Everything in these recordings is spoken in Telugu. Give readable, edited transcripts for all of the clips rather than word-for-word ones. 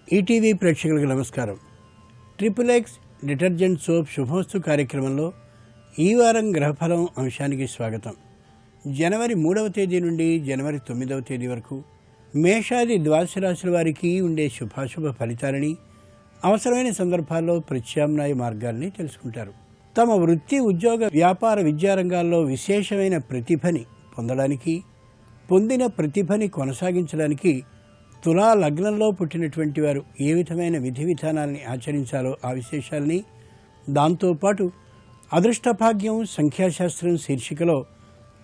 ఈటీవీ ప్రేక్షకులకు నమస్కారం. ట్రిపుల్ ఎక్స్ డిటర్జెంట్ సోప్ శుభమస్తు కార్యక్రమంలో ఈ వారం గ్రహఫలం అంశానికి స్వాగతం. జనవరి 3వ తేదీ నుండి జనవరి 9వ తేదీ వరకు మేషాది ద్వాదశ రాశుల వారికి ఉండే శుభాశుభ ఫలితాలని, అవసరమైన సందర్భాల్లో ప్రత్యామ్నాయ మార్గాల్ని తెలుసుకుంటారు. తమ వృత్తి, ఉద్యోగ, వ్యాపార, విద్యారంగాల్లో విశేషమైన ప్రతిభని పొందడానికి, పొందిన ప్రతిభని కొనసాగించడానికి తులా లగ్నంలో పుట్టినటువంటి వారు ఏ విధమైన విధి విధానాలని ఆచరించాలో ఆ విశేషాలని, దాంతోపాటు అదృష్టభాగ్యం సంఖ్యాశాస్త్రం శీర్షికలో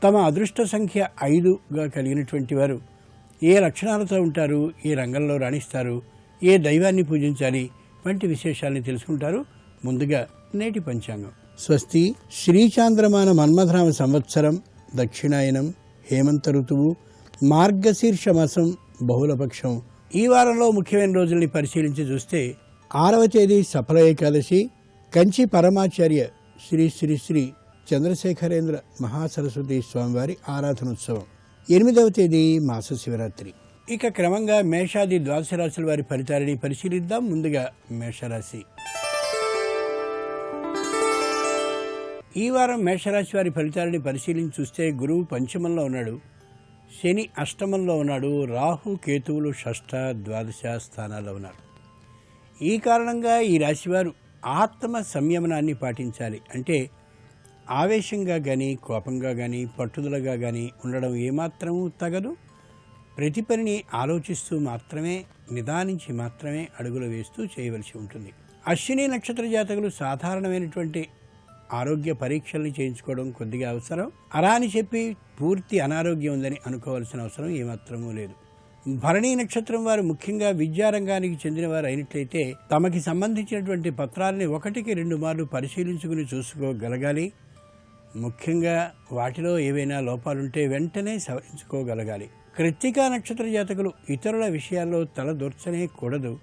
తమ అదృష్ట సంఖ్య 5గా కలిగినటువంటి వారు ఏ లక్షణాలతో ఉంటారు, ఏ రంగంలో రాణిస్తారు, ఏ దైవాన్ని పూజించాలి వంటి విశేషాలని తెలుసుకుంటారు. ముందుగా నేటి పంచాంగం. స్వస్తి శ్రీచాంద్రమాన మన్మథరామ సంవత్సరం, దక్షిణాయనం, హేమంత ఋతువు, మార్గశీర్ష మాసం, బహుళపక్షం. ఈ వారంలో ముఖ్యమైన రోజుల్ని పరిశీలించి చూస్తే 6వ తేదీ సఫల ఏకాదశి, కంచి పరమాచార్య శ్రీ శ్రీ శ్రీ చంద్రశేఖరేంద్ర మహాసరస్వతి స్వామివారి ఆరాధనోత్సవం. 8వ తేదీ మాస శివరాత్రి. ఇక క్రమంగా మేషాది ద్వాదశ రాశుల వారి ఫలితాలని పరిశీలిద్దాం. ముందుగా మేషరాశి. ఈ వారం మేషరాశి వారి ఫలితాలని పరిశీలించి చూస్తే గురువు పంచమంలో ఉన్నాడు, శని అష్టమంలో ఉన్నాడు, రాహు కేతువులు షష్ఠ, ద్వాదశ స్థానాల్లో ఉన్నారు. ఈ కారణంగా ఈ రాశివారు ఆత్మ సంయమనాన్ని పాటించాలి. అంటే ఆవేశంగా కానీ, కోపంగా కానీ, పట్టుదలగా కానీ ఉండడం ఏమాత్రమూ తగదు. ప్రతి పనిని ఆలోచిస్తూ మాత్రమే, నిదానించి మాత్రమే అడుగులు వేస్తూ చేయవలసి ఉంటుంది. అశ్విని నక్షత్ర జాతకులు సాధారణమైనటువంటి ఆరోగ్య పరీక్షల్ని చేయించుకోవడం కొద్దిగా అవసరం. అలా అని చెప్పి పూర్తి అనారోగ్యం ఉందని అనుకోవాల్సిన అవసరం ఏమాత్రమూ లేదు. భరణీ నక్షత్రం వారు ముఖ్యంగా విద్యారంగానికి చెందిన వారు అయినట్లయితే తమకి సంబంధించినటువంటి పత్రాలని 1-2 మార్లు పరిశీలించుకుని చూసుకోగలగాలి. ముఖ్యంగా వాటిలో ఏవైనా లోపాలుంటే వెంటనే సవరించుకోగలగాలి. కృత్తికా నక్షత్ర జాతకులు ఇతరుల విషయాల్లో తలదూర్చనే కూడదు.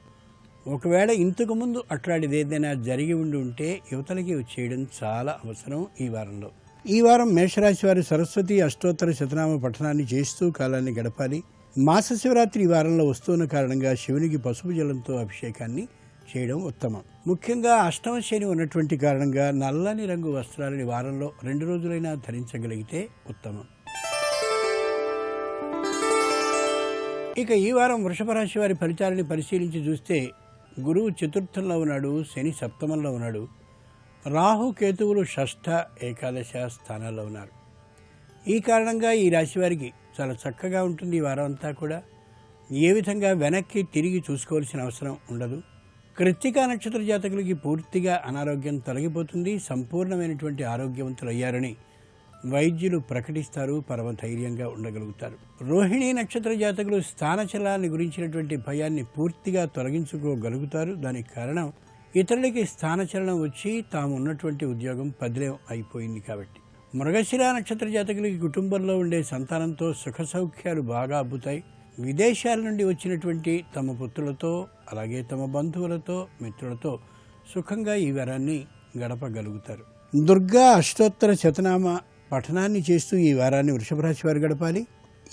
ఒకవేళ ఇంతకు ముందు అట్లాంటిది ఏదైనా జరిగి ఉంటే యువతలకి చేయడం చాలా అవసరం ఈ వారంలో. ఈ వారం మేషరాశి వారు సరస్వతి అష్టోత్తర శతనామ పఠనాన్ని చేస్తూ కాలాన్ని గడపాలి. మాస శివరాత్రి ఈ వారంలో వస్తున్న కారణంగా శివునికి పసుపు జలంతో అభిషేకాన్ని చేయడం ఉత్తమం. ముఖ్యంగా అష్టమ శని ఉన్నటువంటి కారణంగా నల్లని రంగు వస్త్రాలని వారంలో 2 రోజులైనా ధరించగలిగితే ఉత్తమం. ఇక ఈ వారం వృషభ రాశి వారి ఫలితాలని పరిశీలించి చూస్తే గురువు చతుర్థంలో ఉన్నాడు, శని సప్తమంలో ఉన్నాడు, రాహు కేతువులు షష్ఠ, ఏకాదశ స్థానాల్లో ఉన్నారు. ఈ కారణంగా ఈ రాశి వారికి చాలా చక్కగా ఉంటుంది. ఈ వారం అంతా కూడా ఏ విధంగా వెనక్కి తిరిగి చూసుకోవాల్సిన అవసరం ఉండదు. కృత్తికా నక్షత్ర జాతకులకి పూర్తిగా అనారోగ్యం తొలగిపోతుంది. సంపూర్ణమైనటువంటి ఆరోగ్యవంతులు అయ్యారని వైద్యులు ప్రకటిస్తారు. పరమ ధైర్యంగా ఉండగలుగుతారు. రోహిణీ నక్షత్ర జాతకులు స్థానచలాన్ని గురించినటువంటి భయాన్ని పూర్తిగా తొలగించుకోగలుగుతారు. దానికి కారణం ఇతరులకి స్థానచలనం వచ్చి తాము ఉన్నటువంటి ఉద్యోగం పదిలం అయిపోయింది కాబట్టి. మృగశిర నక్షత్ర జాతకులకి కుటుంబంలో ఉండే సంతానంతో సుఖ సౌఖ్యాలు బాగా అబ్బుతాయి. విదేశాల నుండి వచ్చినటువంటి తమ పుత్రులతో, అలాగే తమ బంధువులతో, మిత్రులతో సుఖంగా ఈ వారాన్ని గడపగలుగుతారు. దుర్గా అష్టోత్తర శతనామ పఠనాన్ని చేస్తూ ఈ వారాన్ని వృషభ రాశి వారు గడపాలి.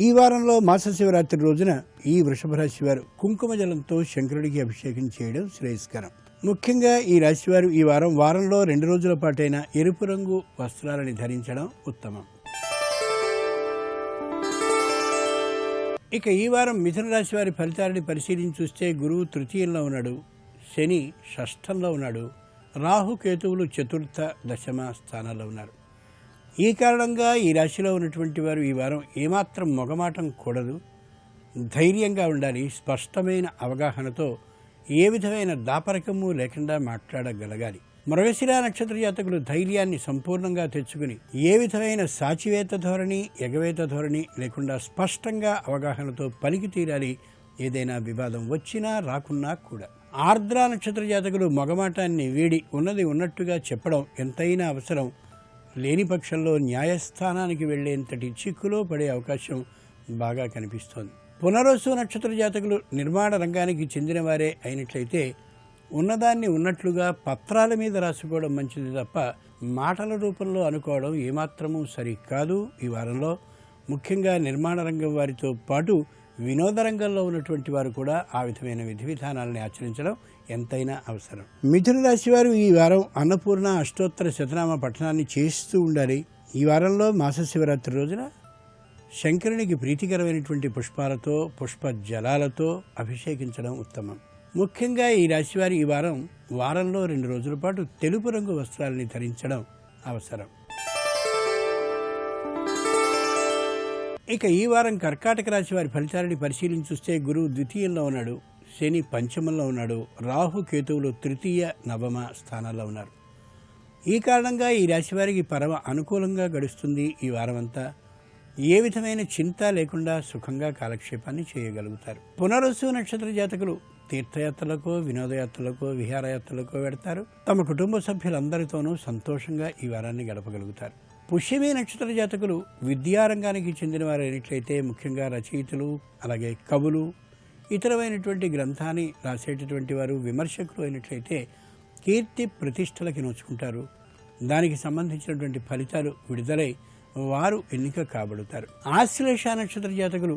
ఈ వారంలో మాస శివరాత్రి రోజున ఈ వృషభ రాశి వారు కుంకుమ జలంతో శంకరుడికి అభిషేకం చేయడం శ్రేయస్కరం. ముఖ్యంగా ఈ రాశివారు ఈ వారంలో 2 రోజుల పాటైన ఎరుపు రంగు వస్త్రాలని ధరించడం ఉత్తమం. ఇక ఈ వారం మిథున రాశి వారి ఫలితాలని పరిశీలించి చూస్తే గురువు తృతీయంలో ఉన్నాడు, శని షష్ఠంలో ఉన్నాడు, రాహు కేతువులు చతుర్థ, దశమ స్థానాల్లో ఉన్నారు. ఈ కారణంగా ఈ రాశిలో ఉన్నటువంటి వారు ఈ వారం ఏమాత్రం మొగమాటం కూడదు. ధైర్యంగా ఉండాలి. స్పష్టమైన అవగాహనతో ఏ విధమైన దాపరికము లేకుండా మాట్లాడగలగాలి. మృగశిర నక్షత్ర జాతకులు ధైర్యాన్ని సంపూర్ణంగా తెచ్చుకుని ఏ విధమైన సాచివేత ధోరణి, ఎగవేత ధోరణి లేకుండా స్పష్టంగా అవగాహనతో పలికి తీరాలి. ఏదైనా వివాదం వచ్చినా రాకున్నా కూడా. ఆర్ద్ర నక్షత్ర జాతకులు మొగమాటాన్ని వీడి ఉన్నది ఉన్నట్టుగా చెప్పడం ఎంతైనా అవసరం. లేని పక్షంలో న్యాయస్థానానికి వెళ్లేంతటి చిక్కులో పడే అవకాశం బాగా కనిపిస్తోంది. పునరోసు నక్షత్ర జాతకులు నిర్మాణ రంగానికి చెందిన వారే అయినట్లయితే ఉన్నదాన్ని ఉన్నట్లుగా పత్రాల మీద రాసుకోవడం మంచిది తప్ప మాటల రూపంలో అనుకోవడం ఏమాత్రమూ సరికాదు. ఈ వారంలో ముఖ్యంగా నిర్మాణ రంగం వారితో పాటు వినోద రంగంలో ఉన్నటువంటి వారు కూడా ఆ విధమైన విధి విధానాలను ఆచరించడం ఎంతైనా అవసరం. మిథున రాశి వారు ఈ వారం అన్నపూర్ణ అష్టోత్తర శతనామ పఠనాన్ని చేస్తూ ఉండాలి. ఈ వారంలో మాస శివరాత్రి రోజున శంకరునికి ప్రీతికరమైనటువంటి పుష్పాలతో పుష్ప జలాలతో అభిషేకించడం ఉత్తమం. ముఖ్యంగా ఈ రాశివారి ఈ వారంలో 2 రోజుల పాటు తెలుపు రంగు వస్త్రాలని ధరించడం అవసరం. ఇక ఈ వారం కర్కాటక రాశి వారి ఫలితాలని పరిశీలించి చూస్తే గురువు ద్వితీయంలో ఉన్నాడు, శని పంచమంలో ఉన్నాడు, రాహు కేతువులు తృతీయ నవమ స్థానాల్లో ఉన్నారు. ఈ కారణంగా ఈ రాశి వారికి పరమ అనుకూలంగా గడుస్తుంది. ఈ వారమంతా ఏ విధమైన చింత లేకుండా సుఖంగా కాలక్షేపాన్ని చేయగలుగుతారు. పునరుసు నక్షత్ర జాతకులు తీర్థయాత్రలకు, వినోదయాత్రలకు, విహారయాత్రలకు వెడతారు. తమ కుటుంబ సభ్యులందరితోనూ సంతోషంగా ఈ వారాన్ని గడపగలుగుతారు. పుష్యమి నక్షత్ర జాతకులు విద్యారంగానికి చెందిన వారైనట్లయితే, ముఖ్యంగా రచయితలు, అలాగే కవులు, ఇతరమైనటువంటి గ్రంథాన్ని రాసేటటువంటి వారు, విమర్శకులు అయినట్లయితే కీర్తి ప్రతిష్టలకి నోచుకుంటారు. దానికి సంబంధించినటువంటి ఫలితాలు విడుదలై వారు ఎన్నిక కాబడుతారు. ఆశ్లేష నక్షత్ర జాతకులు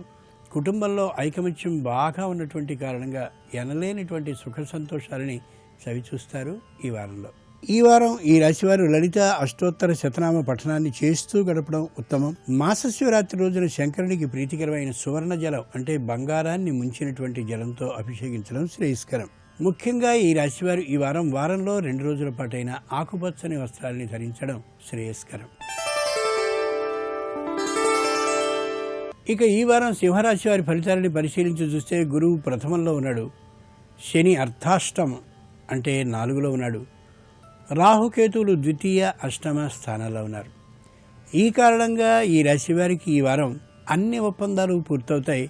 కుటుంబంలో ఐకమత్యం బాగా ఉన్నటువంటి కారణంగా ఎనలేనటువంటి సుఖ సంతోషాలని చవిచూస్తారు. ఈ వారంలో ఈ వారం ఈ రాశివారు లలిత అష్టోత్తర శతనామ పఠనాన్ని చేస్తూ గడపడం ఉత్తమం. మాస శివరాత్రి రోజున శంకరునికి ప్రీతికరమైన సువర్ణ జలం అంటే బంగారాన్ని ముంచినటువంటి జలంతో అభిషేకించడం శ్రేయస్కరం. ముఖ్యంగా ఈ రాశివారు ఈ వారంలో 2 రోజుల పాటైన ఆకుపచ్చని వస్త్రాలని ధరించడం శ్రేయస్కరం. ఇక ఈ వారం సింహరాశి వారి ఫలితాలని పరిశీలించి చూస్తే గురువు ప్రథమంలో ఉన్నాడు, శని అర్ధాష్టమం అంటే 4లో ఉన్నాడు, రాహుకేతువులు ద్వితీయ అష్టమ స్థానాల్లో ఉన్నారు. ఈ కారణంగా ఈ రాశి వారికి ఈ వారం అన్ని ఒప్పందాలు పూర్తవుతాయి.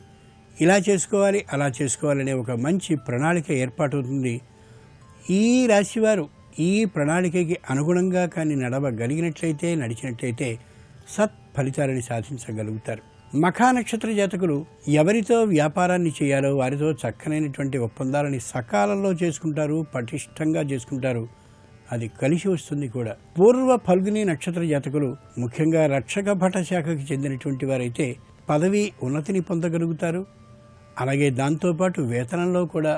ఇలా చేసుకోవాలి, అలా చేసుకోవాలనే ఒక మంచి ప్రణాళిక ఏర్పాటవుతుంది. ఈ రాశివారు ఈ ప్రణాళికకి అనుగుణంగా కానీ నడిచినట్లయితే సత్ఫలితాలని సాధించగలుగుతారు. మఖా నక్షత్ర జాతకులు ఎవరితో వ్యాపారాన్ని చేయాలో వారితో చక్కనైనటువంటి ఒప్పందాలని సకాలంలో చేసుకుంటారు, పటిష్టంగా చేసుకుంటారు. అది కలిసి వస్తుంది కూడా. పూర్వ ఫల్గుని నక్షత్ర జాతకులు ముఖ్యంగా రక్షక భట శాఖకి చెందినటువంటి వారైతే పదవి ఉన్నతిని పొందగలుగుతారు. అలాగే దాంతోపాటు వేతనంలో కూడా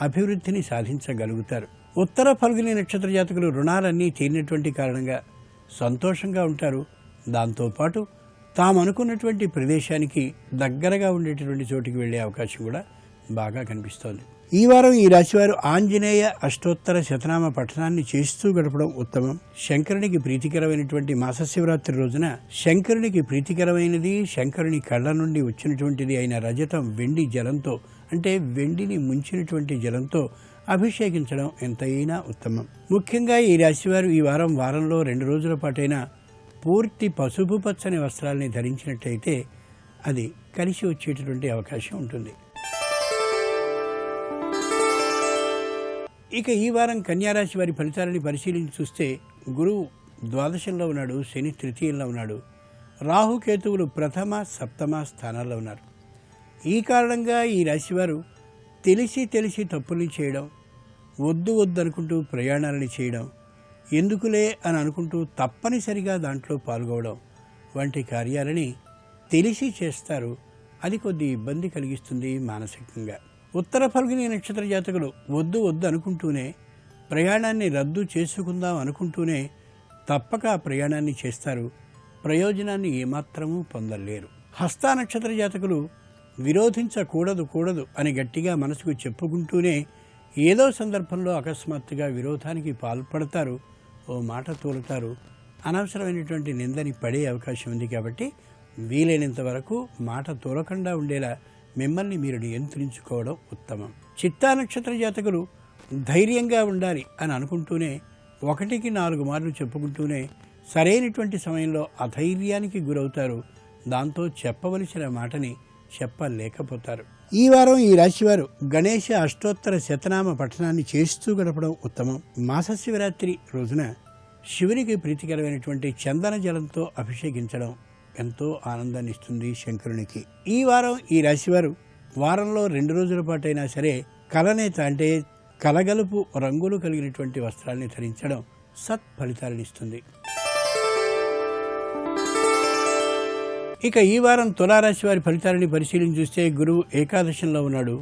అభివృద్ధిని సాధించగలుగుతారు. ఉత్తర ఫల్గుని నక్షత్ర జాతకులు రుణాలన్నీ తీరినటువంటి కారణంగా సంతోషంగా ఉంటారు. దాంతోపాటు తాము అనుకున్నటువంటి ప్రదేశానికి దగ్గరగా ఉండేటటువంటి చోటికి వెళ్ళే అవకాశం కూడా బాగా కనిపిస్తోంది. ఈ వారం ఈ రాశివారు ఆంజనేయ అష్టోత్తర శతనామ పఠనాన్ని చేస్తూ గడపడం ఉత్తమం. శంకరునికి ప్రీతికరమైనటువంటి మాస శివరాత్రి రోజున శంకరునికి ప్రీతికరమైనది, శంకరుని కళ్ళ నుండి వచ్చినటువంటిది అయిన రజతం వెండి జలంతో అంటే వెండిని ముంచినటువంటి జలంతో అభిషేకించడం ఎంతైనా ఉత్తమం. ముఖ్యంగా ఈ రాశివారు ఈ వారంలో 2 రోజుల పాటైనా పూర్తి పసుపు పచ్చని వస్త్రాలని ధరించినట్లయితే అది కలిసి వచ్చేటటువంటి అవకాశం ఉంటుంది. ఇక ఈ వారం కన్యారాశి వారి ఫలితాలని పరిశీలించి చూస్తే గురువు ద్వాదశంలో ఉన్నాడు, శని తృతీయంలో ఉన్నాడు, రాహుకేతువులు ప్రథమ సప్తమ స్థానాల్లో ఉన్నారు. ఈ కారణంగా ఈ రాశివారు తెలిసి తప్పుల్ని చేయడం, వద్దు అనుకుంటూ ప్రయాణాలని చేయడం, ఎందుకులే అని అనుకుంటూ తప్పనిసరిగా దాంట్లో పాల్గొవడం వంటి కార్యాలని తెలిసి చేస్తారు. అది కొద్ది ఇబ్బంది కలిగిస్తుంది మానసికంగా. ఉత్తర ఫల్గుని నక్షత్ర జాతకులు వద్దు అనుకుంటూనే ప్రయాణాన్ని రద్దు చేసుకుందాం అనుకుంటూనే తప్పక ఆ ప్రయాణాన్ని చేస్తారు. ప్రయోజనాన్ని ఏమాత్రమూ పొందలేరు. హస్త నక్షత్ర జాతకులు విరోధించకూడదు అని గట్టిగా మనసుకు చెప్పుకుంటూనే ఏదో సందర్భంలో అకస్మాత్తుగా విరోధానికి పాల్పడతారు, ఓ మాట తోలుతారు, అనవసరమైనటువంటి నిందని పడే అవకాశం ఉంది. కాబట్టి వీలైనంత వరకు మాట తోలకుండా ఉండేలా మిమ్మల్ని మీరు నియంత్రించుకోవడం ఉత్తమం. చిత్తా నక్షత్ర జాతకులు ధైర్యంగా ఉండాలి అని అనుకుంటూనే 1కి 4 మార్లు చెప్పుకుంటూనే సరైనటువంటి సమయంలో అధైర్యానికి గురవుతారు. దాంతో చెప్పవలసిన మాటని చెప్పలేకపోతారు. ఈ వారం ఈ రాశివారు గణేశ అష్టోత్తర శతనామ పఠనాన్ని చేస్తూ గడపడం ఉత్తమం. మాస శివరాత్రి రోజున శివునికి ప్రీతికరమైనటువంటి చందన జలంతో అభిషేకించడం ఎంతో ఆనందాన్ని ఇస్తుంది శంకరునికి. ఈ వారం ఈ రాశివారు వారంలో 2 రోజుల పాటైనా సరే కలనేత అంటే కలగలుపు రంగులు కలిగినటువంటి వస్త్రాల్ని ధరించడం సత్ఫలితాలను ఇస్తుంది. ఇక ఈ వారం తులారాశి వారి ఫలితాలని పరిశీలించి చూస్తే గురువు ఏకాదశంలో ఉన్నాడు,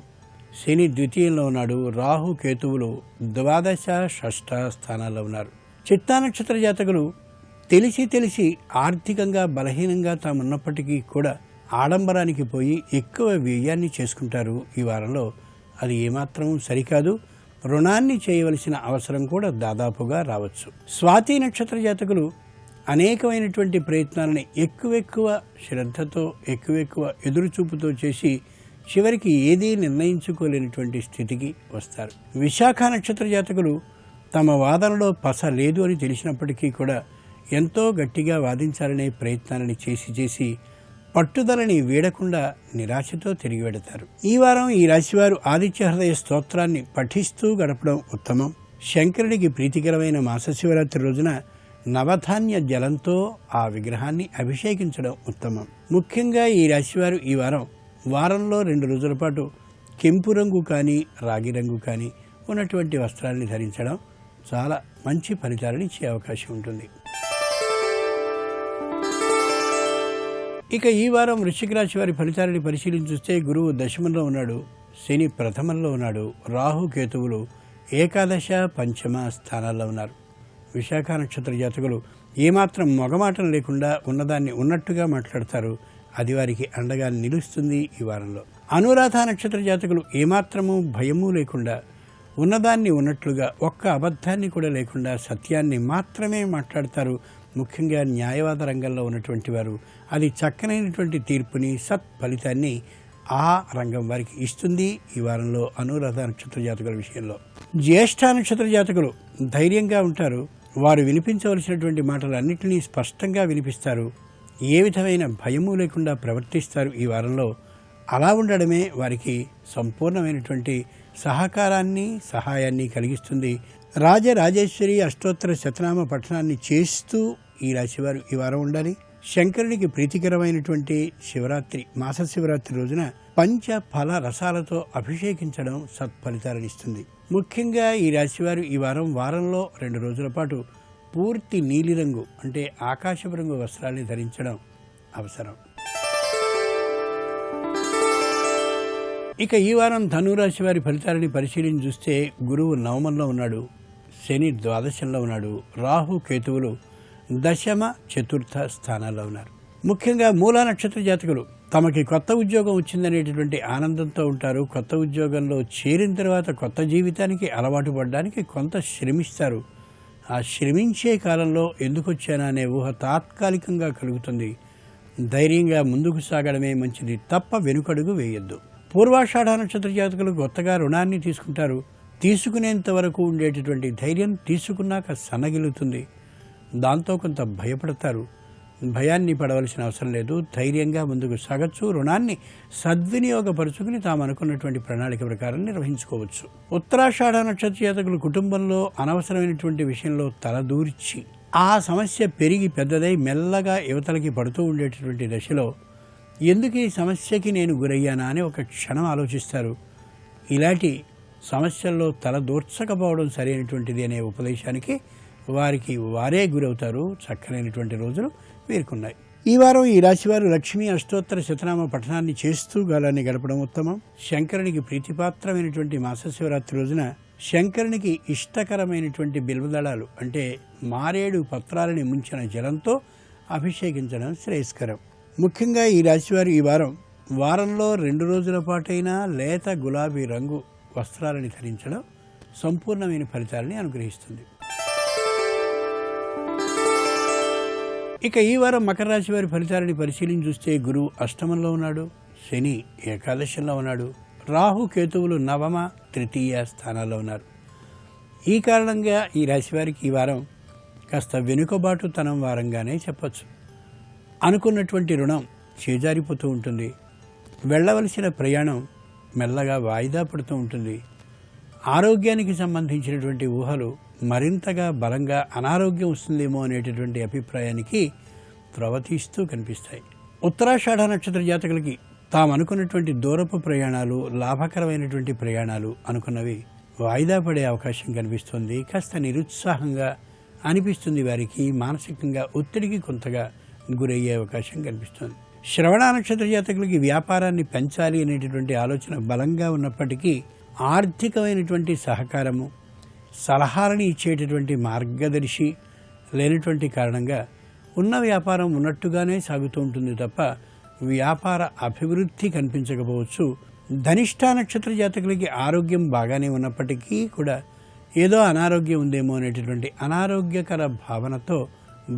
శని ద్వితీయంలో ఉన్నాడు, రాహు కేతువులు ద్వాదశ షష్ఠ స్థానాల్లో ఉన్నారు. చిత్తా నక్షత్ర జాతకులు తెలిసి ఆర్థికంగా బలహీనంగా తామున్నప్పటికీ కూడా ఆడంబరానికి పోయి ఎక్కువ వ్యయాన్ని చేసుకుంటారు. ఈ వారంలో అది ఏమాత్రం సరికాదు. రుణాన్ని చేయవలసిన అవసరం కూడా దాదాపుగా రావచ్చు. స్వాతి నక్షత్ర జాతకులు అనేకమైనటువంటి ప్రయత్నాలని ఎక్కువ శ్రద్ధతో ఎక్కువ ఎదురుచూపుతో చేసి చివరికి ఏదీ నిర్ణయించుకోలేనటువంటి స్థితికి వస్తారు. విశాఖ నక్షత్ర జాతకులు తమ వాదనలో పస లేదు అని తెలిసినప్పటికీ కూడా ఎంతో గట్టిగా వాదించాలనే ప్రయత్నాలని చేసి పట్టుదలని వీడకుండా నిరాశతో తిరిగి వెడతారు. ఈ వారం ఈ రాశివారు ఆదిత్య హృదయ స్తోత్రాన్ని పఠిస్తూ గడపడం ఉత్తమం. శంకరుడికి ప్రీతికరమైన మాసశివరాత్రి రోజున నవధాన్య జలంతో ఆ విగ్రహాన్ని అభిషేకించడం ఉత్తమం. ముఖ్యంగా ఈ రాశివారు ఈ వారంలో 2 రోజుల పాటు కెంపు రంగు కానీ రాగి రంగు కానీ ఉన్నటువంటి వస్త్రాన్ని ధరించడం చాలా మంచి ఫలితాలను ఇచ్చే అవకాశం ఉంటుంది. ఇక ఈ వారం వృశ్చిక రాశి వారి ఫలితాలని పరిశీలించి చూస్తే గురువు దశమంలో ఉన్నాడు, శని ప్రథమంలో ఉన్నాడు, రాహు కేతువులు ఏకాదశ పంచమ స్థానాల్లో ఉన్నారు. విశాఖ నక్షత్ర జాతకులు ఏమాత్రం మొగమాటం లేకుండా ఉన్నదాన్ని ఉన్నట్టుగా మాట్లాడతారు. అది వారికి అండగా నిలుస్తుంది. ఈ వారంలో అనురాధ నక్షత్ర జాతకులు ఏమాత్రము భయము లేకుండా ఉన్నదాన్ని ఉన్నట్లుగా ఒక్క అబద్ధాన్ని కూడా లేకుండా సత్యాన్ని మాత్రమే మాట్లాడతారు. ముఖ్యంగా న్యాయవాద రంగంలో ఉన్నటువంటి వారు అది చక్కనైనటువంటి తీర్పుని సత్ఫలితాన్ని ఆ రంగం వారికి ఇస్తుంది. ఈ వారంలో అనురాధ నక్షత్ర జాతకుల విషయంలో జ్యేష్ఠ నక్షత్ర జాతకులు ధైర్యంగా ఉంటారు. వారు వినిపించవలసినటువంటి మాటలన్నింటినీ స్పష్టంగా వినిపిస్తారు. ఏ విధమైన భయము లేకుండా ప్రవర్తిస్తారు. ఈ వారంలో అలా ఉండడమే వారికి సంపూర్ణమైనటువంటి సహకారాన్ని సహాయాన్ని కలిగిస్తుంది. రాజరాజేశ్వరి అష్టోత్తర శతనామ పఠనాన్ని చేస్తూ ఈ రాశివారు ఈ వారం ఉండాలి. శంకరునికి ప్రీతికరమైనటువంటి శివరాత్రి మాసశివరాత్రి రోజున పంచ ఫల రసాలతో అభిషేకించడం సత్ఫలితాలనిస్తుంది. ముఖ్యంగా ఈ రాశివారు ఈ వారంలో 2 రోజుల పాటు పూర్తి నీలిరంగు అంటే ఆకాశపు రంగు వస్త్రాన్ని ధరించడం అవసరం. ఇక ఈ వారం ధనురాశి వారి ఫలితాలని పరిశీలించి చూస్తే గురువు నవమంలో ఉన్నాడు, శని ద్వాదశంలో ఉన్నాడు, రాహు కేతువులు దశమ చతుర్థ స్థానాల్లో ఉన్నారు. ముఖ్యంగా మూలా నక్షత్ర జాతకులు తమకి కొత్త ఉద్యోగం వచ్చిందనేటటువంటి ఆనందంతో ఉంటారు. కొత్త ఉద్యోగంలో చేరిన తర్వాత కొత్త జీవితానికి అలవాటు పడడానికి కొంత శ్రమిస్తారు. ఆ శ్రమించే కాలంలో ఎందుకు వచ్చానా అనే ఊహ తాత్కాలికంగా కలుగుతుంది. ధైర్యంగా ముందుకు సాగడమే మంచిది తప్ప వెనుకడుగు వేయొద్దు. పూర్వాషాఢ నక్షత్ర జాతకులు కొత్తగా రుణాన్ని తీసుకుంటారు. తీసుకునేంత వరకు ఉండేటటువంటి ధైర్యం తీసుకున్నాక సన్నగిలుతుంది. దాంతో కొంత భయపడతారు. భయాన్ని పడవలసిన అవసరం లేదు. ధైర్యంగా ముందుకు సాగచ్చు. రుణాన్ని సద్వినియోగపరుచుకుని తాము అనుకున్నటువంటి ప్రణాళిక ప్రకారం నిర్వహించుకోవచ్చు. ఉత్తరాషాఢ నక్షత్ర జాతకులు కుటుంబంలో అనవసరమైనటువంటి విషయంలో తలదూర్చి ఆ సమస్య పెరిగి పెద్దదై మెల్లగా యువతలకి పడుతూ ఉండేటటువంటి దశలో ఎందుకు ఈ సమస్యకి నేను గురయ్యానా అని ఒక క్షణం ఆలోచిస్తారు. ఇలాంటి సమస్యల్లో తలదూర్చకపోవడం సరైనటువంటిది అనే ఉపదేశానికి వారికి వారే గురవుతారు. చక్కనైనటువంటి రోజులు వీరుకున్నాయి. ఈ వారం ఈ రాశివారు లక్ష్మీ అష్టోత్తర శతనామ పఠనాన్ని చేస్తూ గాలాన్ని గడపడం ఉత్తమం. శంకరునికి ప్రీతిపాత్రమైనటువంటి మాసశివరాత్రి రోజున శంకరునికి ఇష్టకరమైనటువంటి బిల్వదళాలు అంటే మారేడు పత్రాలని ముంచిన జలంతో అభిషేకించడం శ్రేయస్కరం. ముఖ్యంగా ఈ రాశివారు ఈ వారంలో 2 రోజుల పాటైనా లేత గులాబీ రంగు వస్త్రాలని ధరించడం సంపూర్ణమైన ఫలితాలని అనుగ్రహిస్తుంది. ఇక ఈ వారం మకర రాశి వారి ఫలితాలని పరిశీలించి చూస్తే గురువు అష్టమంలో ఉన్నాడు, శని ఏకాదశంలో ఉన్నాడు, రాహు కేతువులు నవమ తృతీయ స్థానాల్లో ఉన్నారు. ఈ కారణంగా ఈ రాశి వారికి ఈ వారం కాస్త వెనుకబాటుతనం వారంగానే చెప్పచ్చు. అనుకున్నటువంటి రుణం చేజారిపోతూ ఉంటుంది. వెళ్ళవలసిన ప్రయాణం మెల్లగా వాయిదా పడుతూ ఉంటుంది. ఆరోగ్యానికి సంబంధించినటువంటి ఊహలు మరింతగా బలంగా అనారోగ్యం వస్తుందేమో అనేటటువంటి అభిప్రాయానికి ప్రవర్తిస్తూ కనిపిస్తాయి. ఉత్తరాషాఢ నక్షత్ర జాతకులకి తాము అనుకున్నటువంటి దూరపు ప్రయాణాలు, లాభకరమైనటువంటి ప్రయాణాలు అనుకున్నవి వాయిదా పడే అవకాశం కనిపిస్తుంది. కాస్త నిరుత్సాహంగా అనిపిస్తుంది. వారికి మానసికంగా ఒత్తిడికి కొంతగా గురయ్యే అవకాశం కనిపిస్తుంది. శ్రవణ నక్షత్ర జాతకులకి వ్యాపారాన్ని పెంచాలి అనేటటువంటి ఆలోచన బలంగా ఉన్నప్పటికీ ఆర్థికమైనటువంటి సహకారము, సలహాలను ఇచ్చేటటువంటి మార్గదర్శి లేనటువంటి కారణంగా ఉన్న వ్యాపారం ఉన్నట్టుగానే సాగుతూ ఉంటుంది తప్ప వ్యాపార అభివృద్ధి కనిపించకపోవచ్చు. ధనిష్ట నక్షత్ర జాతకులకి ఆరోగ్యం బాగానే ఉన్నప్పటికీ కూడా ఏదో అనారోగ్యం ఉందేమో అనేటటువంటి అనారోగ్యకర భావనతో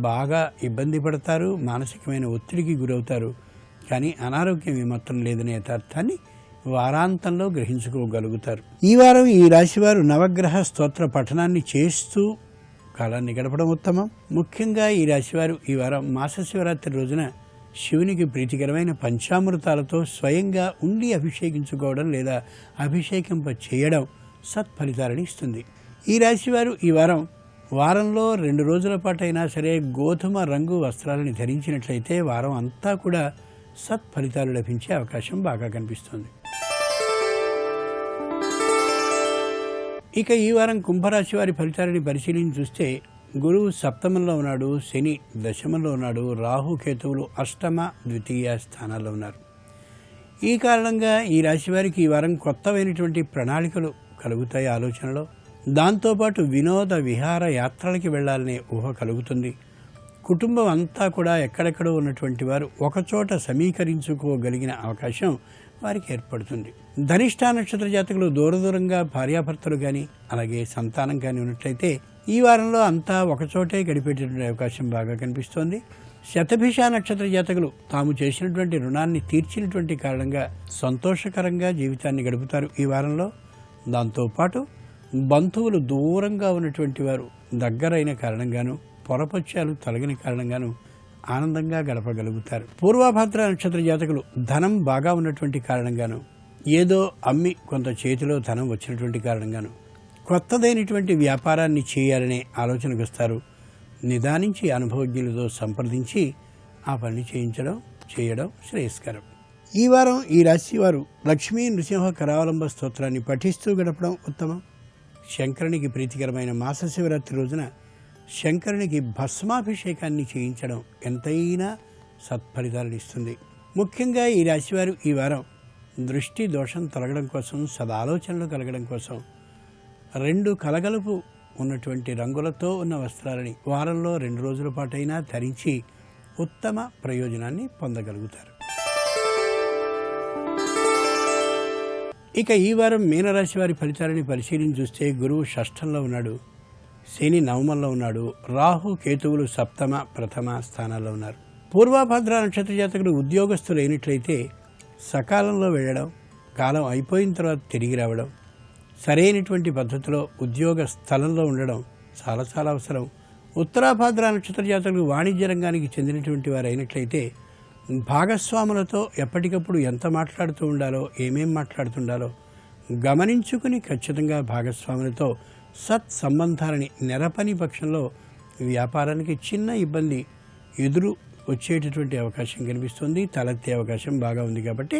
బాగా ఇబ్బంది పడతారు, మానసికమైన ఒత్తిడికి గురవుతారు. కానీ అనారోగ్యం ఏమాత్రం లేదనే యథార్థాన్ని వారాంతంలో గ్రహించుకోగలుగుతారు. ఈ వారం ఈ రాశివారు నవగ్రహ స్తోత్ర పఠనాన్ని చేస్తూ కాలాన్ని గడపడం ఉత్తమం. ముఖ్యంగా ఈ రాశివారు ఈ వారం మాస శివరాత్రి రోజున శివునికి ప్రీతికరమైన పంచామృతాలతో స్వయంగా ఉండి అభిషేకించుకోవడం లేదా అభిషేకింప చేయడం సత్ఫలితాలను ఇస్తుంది. ఈ రాశివారు ఈ వారంలో 2 రోజుల పాటైనా సరే గోధుమ రంగు వస్త్రాలని ధరించినట్లయితే వారం అంతా కూడా సత్ఫలితాలు లభించే అవకాశం బాగా కనిపిస్తుంది. ఇక ఈ వారం కుంభరాశి వారి ఫలితాలని పరిశీలించి చూస్తే గురువు సప్తమంలో ఉన్నాడు, శని దశమంలో ఉన్నాడు, రాహు కేతువులు అష్టమ ద్వితీయ స్థానాల్లో ఉన్నారు. ఈ కారణంగా ఈ రాశి వారికి ఈ వారం కొత్తమైనటువంటి ప్రణాళికలు కలుగుతాయి ఆలోచనలో. దాంతోపాటు వినోద విహార యాత్రలకి వెళ్లాలనే ఊహ కలుగుతుంది. కుటుంబం అంతా కూడా ఎక్కడెక్కడో ఉన్నటువంటి వారు ఒకచోట సమీకరించుకోగలిగిన అవకాశం వారికి ఏర్పడుతుంది. ధనిష్ట నక్షత్ర జాతకులు దూరంగా భార్యాభర్తలు కానీ అలాగే సంతానం కానీ ఉన్నట్లయితే ఈ వారంలో అంతా ఒకచోటే గడిపేటటువంటి అవకాశం బాగా కనిపిస్తోంది. శతభిష నక్షత్ర జాతకులు తాము చేసినటువంటి రుణాన్ని తీర్చినటువంటి కారణంగా సంతోషకరంగా జీవితాన్ని గడుపుతారు ఈ వారంలో. దాంతోపాటు బంధువులు దూరంగా ఉన్నటువంటి వారు దగ్గరైన కారణంగాను, పొరపత్యాలు తొలగిన కారణంగాను ఆనందంగా గడపగలుగుతారు. పూర్వభద్ర నక్షత్ర జాతకులు ధనం బాగా ఉన్నటువంటి కారణంగాను, ఏదో అమ్మి కొంత చేతిలో ధనం వచ్చినటువంటి కారణంగాను కొత్తదైనటువంటి వ్యాపారాన్ని చేయాలనే ఆలోచనకు వస్తారు. నిదానించి అనుభవజ్ఞులతో సంప్రదించి ఆ పని చేయడం శ్రేయస్కరం. ఈ వారం ఈ రాశి వారు లక్ష్మీ నృసింహ కరావలంబ స్తోత్రాన్ని పఠిస్తూ గడపడం ఉత్తమం. శంకరునికి ప్రీతికరమైన మాస శివరాత్రి రోజున శంకరునికి భస్మాభిషేకాన్ని చేయించడం ఎంతైనా సత్ఫలితాలను ఇస్తుంది. ముఖ్యంగా ఈ రాశివారు ఈ వారం దృష్టి దోషం తొలగడం కోసం, సదాలోచనలు కలగడం కోసం 2 కలగలుపు ఉన్నటువంటి రంగులతో ఉన్న వస్త్రాలని వారంలో 2 రోజుల పాటైనా ధరించి ఉత్తమ ప్రయోజనాన్ని పొందగలుగుతారు. ఇక ఈ వారం మీనరాశి వారి ఫలితాలని పరిశీలించి చూస్తే గురువు షష్ఠంలో ఉన్నాడు, శని నవమంలో ఉన్నాడు, రాహు కేతువులు సప్తమ ప్రథమ స్థానాల్లో ఉన్నారు. పూర్వభద్ర నక్షత్ర జాతకులు ఉద్యోగస్తులు అయినట్లయితే సకాలంలో వెళ్ళడం, కాలం అయిపోయిన తర్వాత తిరిగి రావడం, సరైనటువంటి పద్ధతిలో ఉద్యోగ స్థలంలో ఉండడం చాలా చాలా అవసరం. ఉత్తరాభాద్ర నక్షత్ర జాతకులు వాణిజ్య రంగానికి చెందినటువంటి వారు అయినట్లయితే భాగస్వాములతో ఎప్పటికప్పుడు ఎంత మాట్లాడుతూ ఉండాలో, ఏమేం మాట్లాడుతుండాలో గమనించుకుని ఖచ్చితంగా భాగస్వాములతో సత్సంబంధాలని నెరపని పక్షంలో వ్యాపారానికి చిన్న ఇబ్బంది ఎదురు వచ్చేటటువంటి అవకాశం కనిపిస్తుంది. తలెత్తే అవకాశం బాగా ఉంది కాబట్టి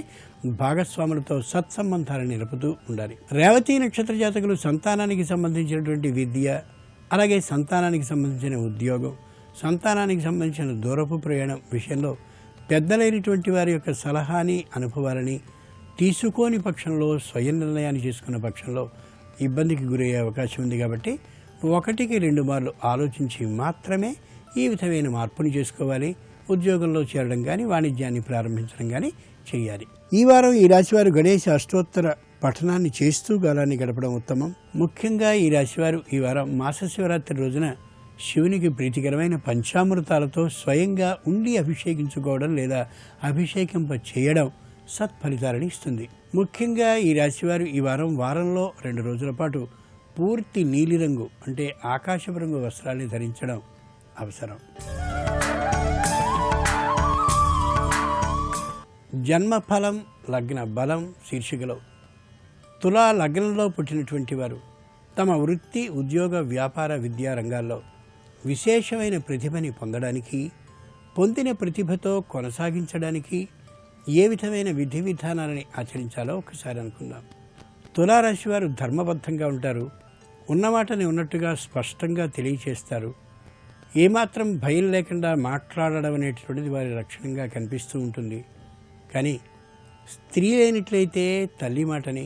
భాగస్వాములతో సత్సంబంధాలను నిలుపుతూ ఉండాలి. రేవతి నక్షత్ర జాతకులు సంతానానికి సంబంధించినటువంటి విద్య, అలాగే సంతానానికి సంబంధించిన ఉద్యోగం, సంతానానికి సంబంధించిన దూరపు ప్రయాణం విషయంలో పెద్దలైనటువంటి వారి యొక్క సలహాని, అనుభవాలని తీసుకోని పక్షంలో, స్వయం నిర్ణయాన్ని చేసుకున్న పక్షంలో ఇబ్బందికి గురయ్యే అవకాశం ఉంది. కాబట్టి 1కి 2 మార్లు ఆలోచించి మాత్రమే ఈ విధమైన మార్పుని చేసుకోవాలి. ఉద్యోగంలో చేరడం కానీ, వాణిజ్యాన్ని ప్రారంభించడం కానీ చేయాలి. ఈ వారం ఈ రాశివారు గణేశ అష్టోత్తర పఠనాన్ని చేస్తూ కాలాన్ని గడపడం ఉత్తమం. ముఖ్యంగా ఈ రాశివారు ఈ వారం మాస శివరాత్రి రోజున శివునికి ప్రీతికరమైన పంచామృతాలతో స్వయంగా ఉండి అభిషేకించుకోవడం లేదా అభిషేకింప చేయడం సత్ఫలితాలను ఇస్తుంది. ముఖ్యంగా ఈ రాశివారు ఈ వారంలో 2 రోజుల పాటు పూర్తి నీలిరంగు అంటే ఆకాశపు రంగు వస్త్రాన్ని ధరించడం అవసరం. జన్మఫలం లగ్న బలం శీర్షికలో తులా లగ్నంలో పుట్టినటువంటి వారు తమ వృత్తి, ఉద్యోగ, వ్యాపార, విద్యా రంగాల్లో విశేషమైన ప్రతిభని పొందడానికి, పొందిన ప్రతిభతో కొనసాగించడానికి ఏ విధమైన విధి విధానాలని ఆచరించాలో ఒకసారి అనుకుందాం. తులారాశి వారు ధర్మబద్ధంగా ఉంటారు, ఉన్నమాటని ఉన్నట్టుగా స్పష్టంగా తెలియచేస్తారు. ఏమాత్రం భయం లేకుండా మాట్లాడడం అనేటువంటిది వారి లక్షణంగా కనిపిస్తూ ఉంటుంది. కానీ స్త్రీలైనట్లయితే తల్లి మాటని,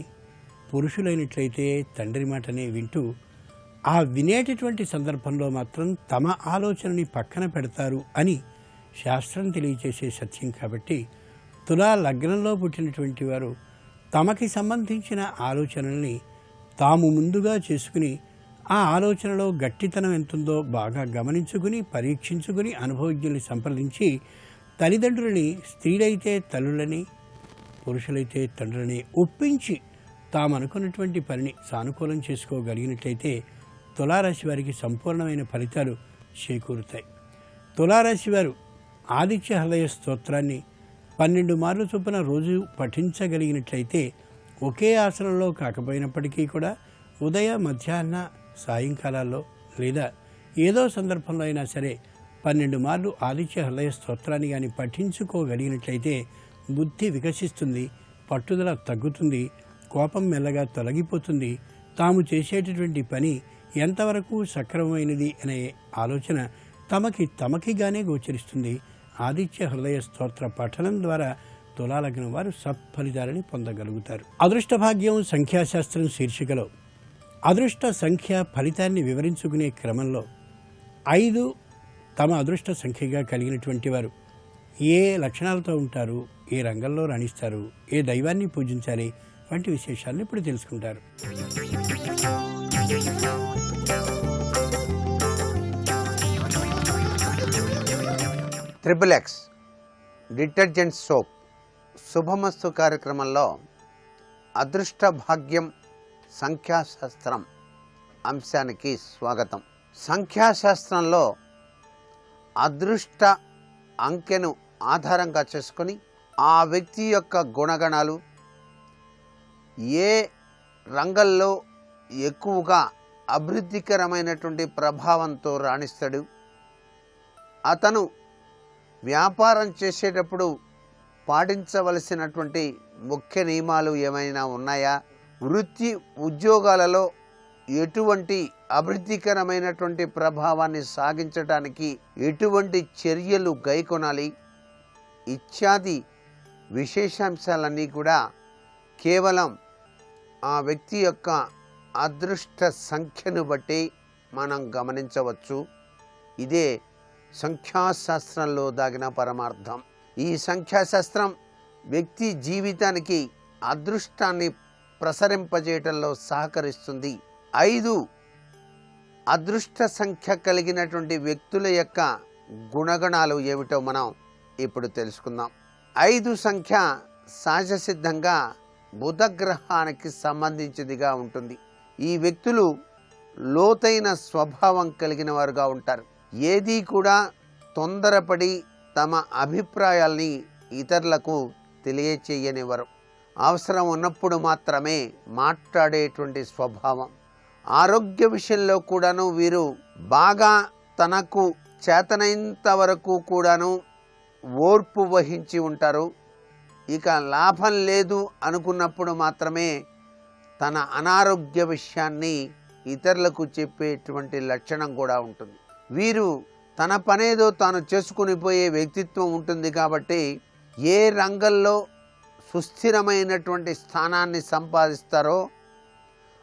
పురుషులైనట్లయితే తండ్రి మాటని వింటూ ఆ వినేటటువంటి సందర్భంలో మాత్రం తమ ఆలోచనని పక్కన పెడతారు అని శాస్త్రం తెలియచేసే సత్యం. కాబట్టి తులా లగ్నంలో పుట్టినటువంటి వారు తమకి సంబంధించిన ఆలోచనల్ని తాము ముందుగా చేసుకుని ఆ ఆలోచనలో గట్టితనం ఎంతుందో బాగా గమనించుకుని, పరీక్షించుకుని, అనుభవజ్ఞుల్ని సంప్రదించి తల్లిదండ్రులని, స్త్రీలైతే తల్లులని, పురుషులైతే తండ్రులని ఒప్పించి తాము అనుకున్నటువంటి పనిని సానుకూలం చేసుకోగలిగినట్లయితే తులారాశి వారికి సంపూర్ణమైన ఫలితాలు చేకూరుతాయి. తులారాశి వారు ఆదిత్య హృదయ స్తోత్రాన్ని 12 మార్లు చొప్పున రోజు పఠించగలిగినట్లయితే ఒకే ఆసనంలో కాకపోయినప్పటికీ కూడా ఉదయ, మధ్యాహ్న, సాయంకాలాల్లో లేదా ఏదో సందర్భంలో అయినా సరే 12 మార్లు ఆదిత్య హృదయ స్తోత్రాన్ని కానీ పఠించుకోగలిగినట్లయితే బుద్ధి వికసిస్తుంది, పట్టుదల తగ్గుతుంది, కోపం మెల్లగా తొలగిపోతుంది, తాము చేసేటటువంటి పని ఎంతవరకు సక్రమమైనది అనే ఆలోచన తమకిగానే గోచరిస్తుంది. ఆదిత్య హృదయ స్తోత్ర పఠనం ద్వారా తులాలగ్నం వారు సత్ఫలితాలని పొందగలుగుతారు. అదృష్ట భాగ్యం సంఖ్యాశాస్త్రం శీర్షికలో అదృష్ట సంఖ్య ఫలితాన్ని వివరించుకునే క్రమంలో 5 తమ అదృష్ట సంఖ్యగా కలిగినటువంటి వారు ఏ లక్షణాలతో ఉంటారు, ఏ రంగంలో రాణిస్తారు, ఏ దైవాన్ని పూజించాలి వంటి విశేషాలను ఇప్పుడు తెలుసుకుంటారు. XXX డిటర్జెంట్ సోప్ శుభమస్తు కార్యక్రమంలో అదృష్ట భాగ్యం సంఖ్యాశాస్త్రం అంశానికి స్వాగతం. సంఖ్యాశాస్త్రంలో అదృష్ట అంకెను ఆధారంగా చేసుకొని ఆ వ్యక్తి యొక్క గుణగణాలు, ఏ రంగంలో ఎక్కువగా అభివృద్ధికరమైనటువంటి ప్రభావంతో రాణిస్తాడు, అతను వ్యాపారం చేసేటప్పుడు పాటించవలసినటువంటి ముఖ్య నియమాలు ఏమైనా ఉన్నాయా, వృత్తి ఉద్యోగాలలో ఎటువంటి అభివృద్ధికరమైనటువంటి ప్రభావాన్ని సాగించడానికి ఎటువంటి చర్యలు గైకొనాలి ఇత్యాది విశేషాంశాలన్నీ కూడా కేవలం ఆ వ్యక్తి యొక్క అదృష్ట సంఖ్యను బట్టి మనం గమనించవచ్చు. ఇదే సంఖ్యాశాస్త్రంలో దాగిన పరమార్థం. ఈ సంఖ్యాశాస్త్రం వ్యక్తి జీవితానికి అదృష్టాన్ని ప్రసరింపజేయటంలో సహకరిస్తుంది. 5 అదృష్ట సంఖ్య కలిగినటువంటి వ్యక్తుల యొక్క గుణగణాలు ఏమిటో మనం ఇప్పుడు తెలుసుకుందాం. 5 సంఖ్య సహజసిద్ధంగా బుధగ్రహానికి సంబంధించిందిగా ఉంటుంది. ఈ వ్యక్తులు లోతైన స్వభావం కలిగిన వారుగా ఉంటారు. ఏదీ కూడా తొందరపడి తమ అభిప్రాయాల్ని ఇతరులకు తెలియచేయనివ్వరు. అవసరం ఉన్నప్పుడు మాత్రమే మాట్లాడేటువంటి స్వభావం. ఆరోగ్య విషయంలో కూడాను వీరు బాగా తనకు చేతనైనంత వరకు కూడాను ఓర్పు వహించి ఉంటారు. ఇక లాభం లేదు అనుకున్నప్పుడు మాత్రమే తన అనారోగ్య విషయాన్ని ఇతరులకు చెప్పేటువంటి లక్షణం కూడా ఉంటుంది. వీరు తన పనేదో తాను చేసుకుని పోయే వ్యక్తిత్వం ఉంటుంది. కాబట్టి ఏ రంగంలో సుస్థిరమైనటువంటి స్థానాన్ని సంపాదిస్తారో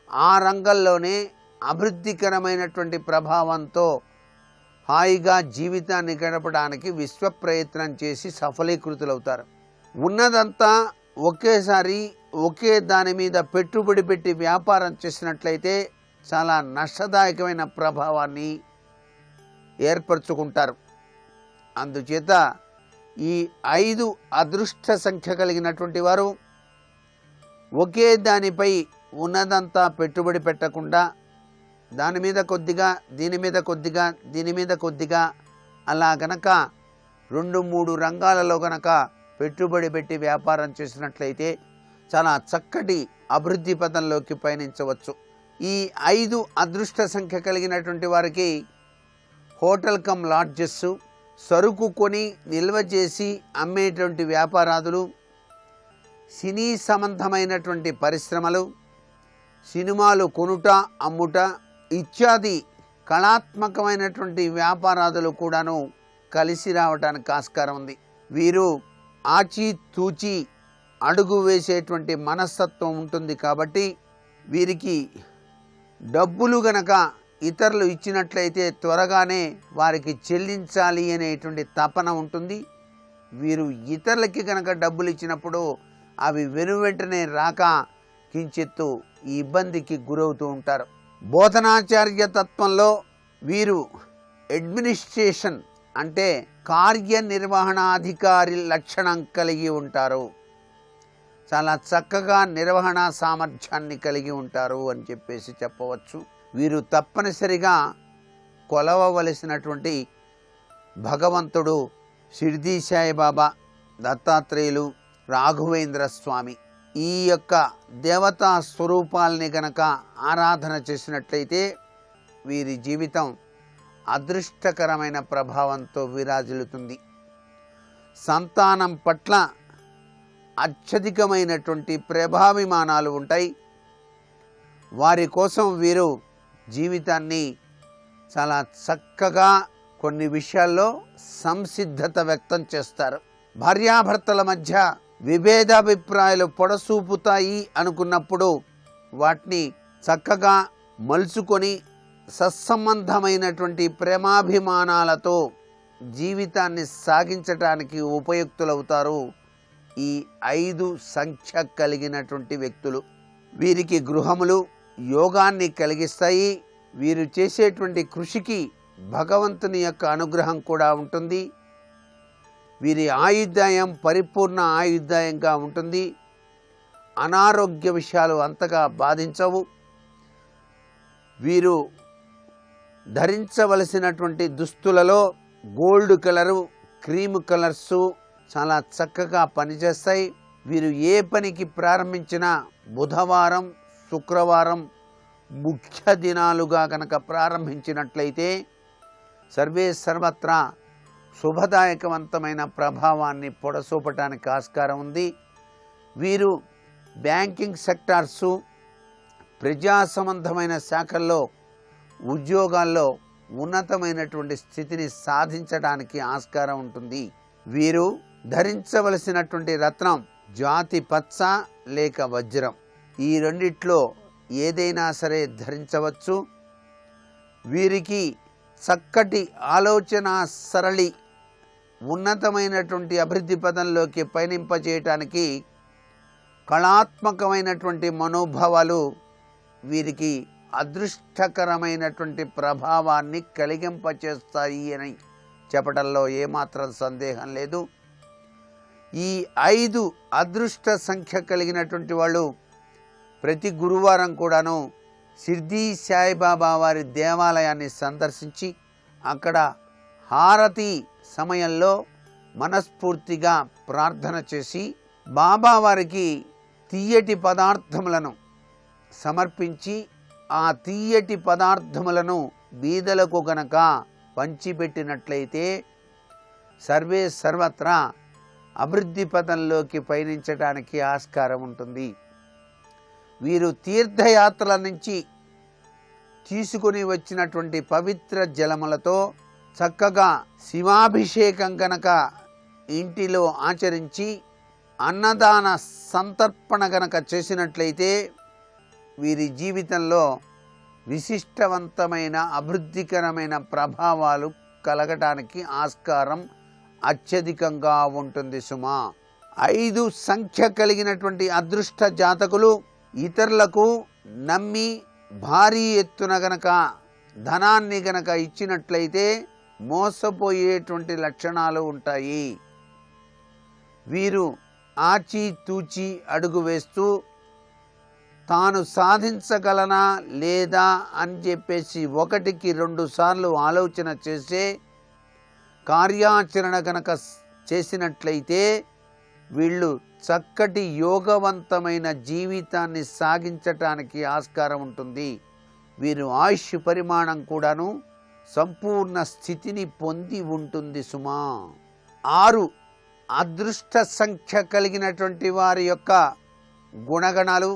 ఆ రంగంలోనే అభివృద్ధికరమైనటువంటి ప్రభావంతో హాయిగా జీవితాన్ని గడపడానికి విశ్వ ప్రయత్నం చేసి సఫలీకృతులవుతారు. ఉన్నదంతా ఒకేసారి ఒకే దాని మీద పెట్టుబడి పెట్టి వ్యాపారం చేసినట్లయితే చాలా నష్టదాయకమైన ప్రభావాన్ని ఏర్పరచుకుంటారు. అందుచేత ఈ 5 అదృష్ట సంఖ్య కలిగినటువంటి వారు ఒకే దానిపై ఉన్నదంతా పెట్టుబడి పెట్టకుండా దాని మీద కొద్దిగా, దీని మీద కొద్దిగా, దీని మీద కొద్దిగా అలా గనక 2-3 రంగాలలో గనక పెట్టుబడి పెట్టి వ్యాపారం చేసినట్లయితే చాలా చక్కటి అభివృద్ధి పదంలోకి పయనించవచ్చు. ఈ 5 అదృష్ట సంఖ్య కలిగినటువంటి వారికి హోటల్ కమ్ లాడ్జెస్, సరుకు కొని నిల్వ చేసి అమ్మేటువంటి వ్యాపారాదులు, సినీ సంబంధమైనటువంటి పరిశ్రమలు, సినిమాలు కొనుట అమ్ముట ఇత్యాది కళాత్మకమైనటువంటి వ్యాపారాదులు కూడాను కలిసి రావడానికి ఆస్కారం ఉంది. వీరు ఆచితూచి అడుగు వేసేటువంటి మనస్తత్వం ఉంటుంది కాబట్టి వీరికి డబ్బులు గనక ఇతరులు ఇచ్చినట్లయితే త్వరగానే వారికి చెల్లించాలి అనేటువంటి తపన ఉంటుంది. వీరు ఇతరులకి కనుక డబ్బులు ఇచ్చినప్పుడు అవి వెనువెంటనే రాక కించిత్తు ఇబ్బందికి గురవుతూ ఉంటారు. బోధనాచార్య తత్వంలో వీరు అడ్మినిస్ట్రేషన్ అంటే కార్యనిర్వహణాధికారి లక్షణం కలిగి ఉంటారు. చాలా చక్కగా నిర్వహణ సామర్థ్యాన్ని కలిగి ఉంటారు అని చెప్పేసి చెప్పవచ్చు. వీరు తప్పనిసరిగా కొలవవలసినటువంటి భగవంతుడు షిర్డీ సాయిబాబా, దత్తాత్రేయులు, రాఘవేంద్ర స్వామి ఈ యొక్క దేవతా స్వరూపాలని గనక ఆరాధన చేసినట్లయితే వీరి జీవితం అదృష్టకరమైన ప్రభావంతో విరాజిల్లుతుంది. సంతానం పట్ల అత్యధికమైనటువంటి ప్రేమాభిమానాలు ఉంటాయి. వారి కోసం వీరు జీవితాన్ని చాలా చక్కగా కొన్ని విషయాల్లో సంసిద్ధత వ్యక్తం చేస్తారు. భార్యాభర్తల మధ్య విభేదాభిప్రాయాలు పొడసూపుతాయి అనుకున్నప్పుడు వాటిని చక్కగా మలుచుకొని సత్సంబంధమైనటువంటి ప్రేమాభిమానాలతో జీవితాన్ని సాగించటానికి ఉపయుక్తులవుతారు ఈ 5 సంఖ్య కలిగినటువంటి వ్యక్తులు. వీరికి గృహములు యోగాన్ని కలిగిస్తాయి. వీరు చేసేటువంటి కృషికి భగవంతుని యొక్క అనుగ్రహం కూడా ఉంటుంది. వీరి ఆయుర్దాయం పరిపూర్ణ ఆయుర్దాయంగా ఉంటుంది. అనారోగ్య విషయాలు అంతగా బాధించవు. వీరు ధరించవలసినటువంటి దుస్తులలో గోల్డ్ కలరు, క్రీమ్ కలర్సు చాలా చక్కగా పనిచేస్తాయి. వీరు ఏ పనికి ప్రారంభించినా బుధవారం, శుక్రవారం ముఖ్య దినాలుగా కనుక ప్రారంభించినట్లయితే సర్వే సర్వత్రా శుభదాయకవంతమైన ప్రభావాన్ని పొడసూపటానికి ఆస్కారం ఉంది. వీరు బ్యాంకింగ్ సెక్టార్సు, ప్రజా సంబంధమైన శాఖల్లో ఉద్యోగాల్లో ఉన్నతమైనటువంటి స్థితిని సాధించడానికి ఆస్కారం ఉంటుంది. వీరు ధరించవలసినటువంటి రత్నం జాతి పచ్చ లేక వజ్రం, ఈ రెండిట్లో ఏదైనా సరే ధరించవచ్చు. వీరికి చక్కటి ఆలోచన సరళి ఉన్నతమైనటువంటి అభివృద్ధి పదంలోకి పయనింపజేయటానికి కళాత్మకమైనటువంటి మనోభావాలు వీరికి అదృష్టకరమైనటువంటి ప్రభావాన్ని కలిగింపచేస్తాయి అని చెప్పడంలో ఏమాత్రం సందేహం లేదు. ఈ 5 అదృష్ట సంఖ్య కలిగినటువంటి వాళ్ళు ప్రతి గురువారం కూడాను షిర్డీ సాయిబాబా వారి దేవాలయాన్ని సందర్శించి అక్కడ హారతి సమయంలో మనస్ఫూర్తిగా ప్రార్థన చేసి బాబా వారికి తీయటి పదార్థములను సమర్పించి ఆ తీయటి పదార్థములను బీదలకు గనక పంచిపెట్టినట్లయితే సర్వే సర్వత్రా అభివృద్ధి పదంలోకి పయనించడానికి ఆస్కారం ఉంటుంది. వీరు తీర్థయాత్రల నుంచి తీసుకుని వచ్చినటువంటి పవిత్ర జలములతో చక్కగా శివాభిషేకం గనక ఇంటిలో ఆచరించి అన్నదాన సంతర్పణ గనక చేసినట్లయితే వీరి జీవితంలో విశిష్టవంతమైన అభివృద్ధికరమైన ప్రభావాలు కలగటానికి ఆస్కారం అత్యధికంగా ఉంటుంది సుమా. 5 సంఖ్య కలిగినటువంటి అదృష్ట జాతకులు ఇతరులకు నమ్మి భారీ ఎత్తున గనక ధనాన్ని గనక ఇచ్చినట్లయితే మోసపోయేటువంటి లక్షణాలు ఉంటాయి. వీరు ఆచితూచి అడుగు వేస్తూ తాను సాధించగలనా లేదా అని చెప్పేసి 1కి 2 సార్లు ఆలోచన చేసే కార్యాచరణ గనక చేసినట్లయితే వీళ్ళు చక్కటి యోగవంతమైన జీవితాన్ని సాగించటానికి ఆస్కారం ఉంటుంది. వీరు ఆయుష్ పరిమాణం కూడాను సంపూర్ణ స్థితిని పొంది ఉంటుంది సుమా. 6 అదృష్ట సంఖ్య కలిగినటువంటి వారి యొక్క గుణగణాలు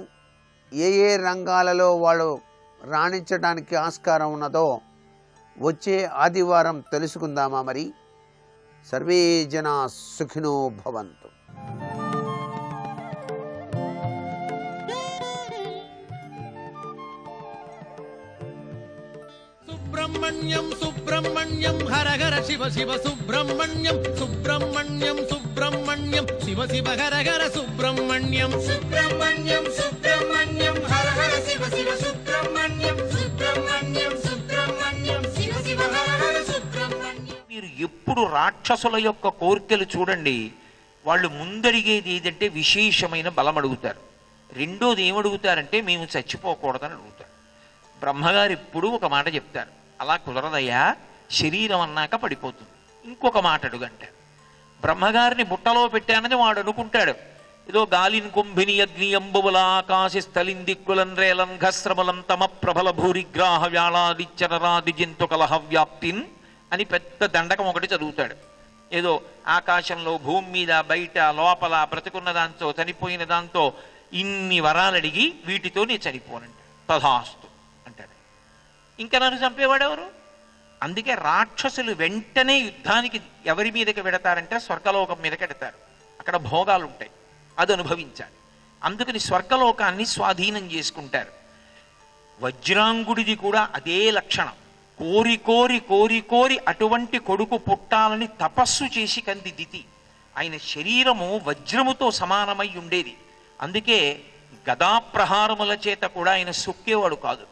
ఏ రంగాలలో వాళ్ళు రాణించడానికి ఆస్కారం ఉన్నదో వచ్చే ఆదివారం తెలుసుకుందామా మరి? సర్వే జనా సుఖినో భవంతు. సుబ్రహ్మణ్యం సుబ్రహ్మణ్యం హర హర శివ శివ సుబ్రహ్మణ్యం సుబ్రహ్మణ్యం సుబ్రహ్మణ్యం శివ శివ హర హర సుబ్రహ్మణ్యం సుబ్రహ్మణ్యం సుబ్రహ్మణ్యం హర హర శివ శివ సుబ్రహ్మణ్యం సుబ్రహ్మణ్యం సుబ్రహ్మణ్యం శివ శివ హర హర సుబ్రహ్మణ్యం. మీరు ఎప్పుడు రాక్షసుల యొక్క కోరికలు చూడండి, వాళ్ళు ముందడిగేది ఏదంటే విశేషమైన బలం అడుగుతారు. రెండోది ఏమడుగుతారంటే మేము చచ్చిపోకూడదని అడుగుతారు. బ్రహ్మగారు ఎప్పుడు ఒక మాట చెప్తారు, అలా కుదరదయ్యా, శరీరం అన్నాక పడిపోతుంది. ఇంకొక మాట అడుగంటారు. బ్రహ్మగారిని బుట్టలో పెట్టానని వాడు అనుకుంటాడు, ఏదో గాలిన్ కుంభిని అగ్ని అంబువల ఆకాశ స్థలిన్ దిక్కులన్ రేలన్ ఘస్రమలం తమ ప్రబల భూరిగ్రాహ వ్యాళాదిచ్చరాది జంతు కలహ వ్యాప్తిన్ అని పెద్ద దండకం ఒకటి చదువుతాడు. ఏదో ఆకాశంలో, భూమి మీద, బయట, లోపల బ్రతుకున్న దాంతో, చనిపోయిన దాంతో ఇన్ని వరాలు అడిగి వీటితో నేను చనిపోనంటాడు. తథాస్తు అంటాడు. ఇంకా నన్ను చంపేవాడెవరు? అందుకే రాక్షసులు వెంటనే యుద్ధానికి ఎవరి మీదకి వెడతారంటే స్వర్గలోకం మీదకి వెడతారు. అక్కడ భోగాలు ఉంటాయి, అది అనుభవించాలి. అందుకని స్వర్గలోకాన్ని స్వాధీనం చేసుకుంటారు. వజ్రాంగుడిది కూడా అదే లక్షణం. కోరి కోరి కోరి కోరి అటువంటి కొడుకు పుట్టాలని తపస్సు చేసి కంది దితి. ఆయన శరీరము వజ్రముతో సమానమై ఉండేది. అందుకే గదాప్రహారముల చేత కూడా ఆయన సొక్కేవాడు కాదు.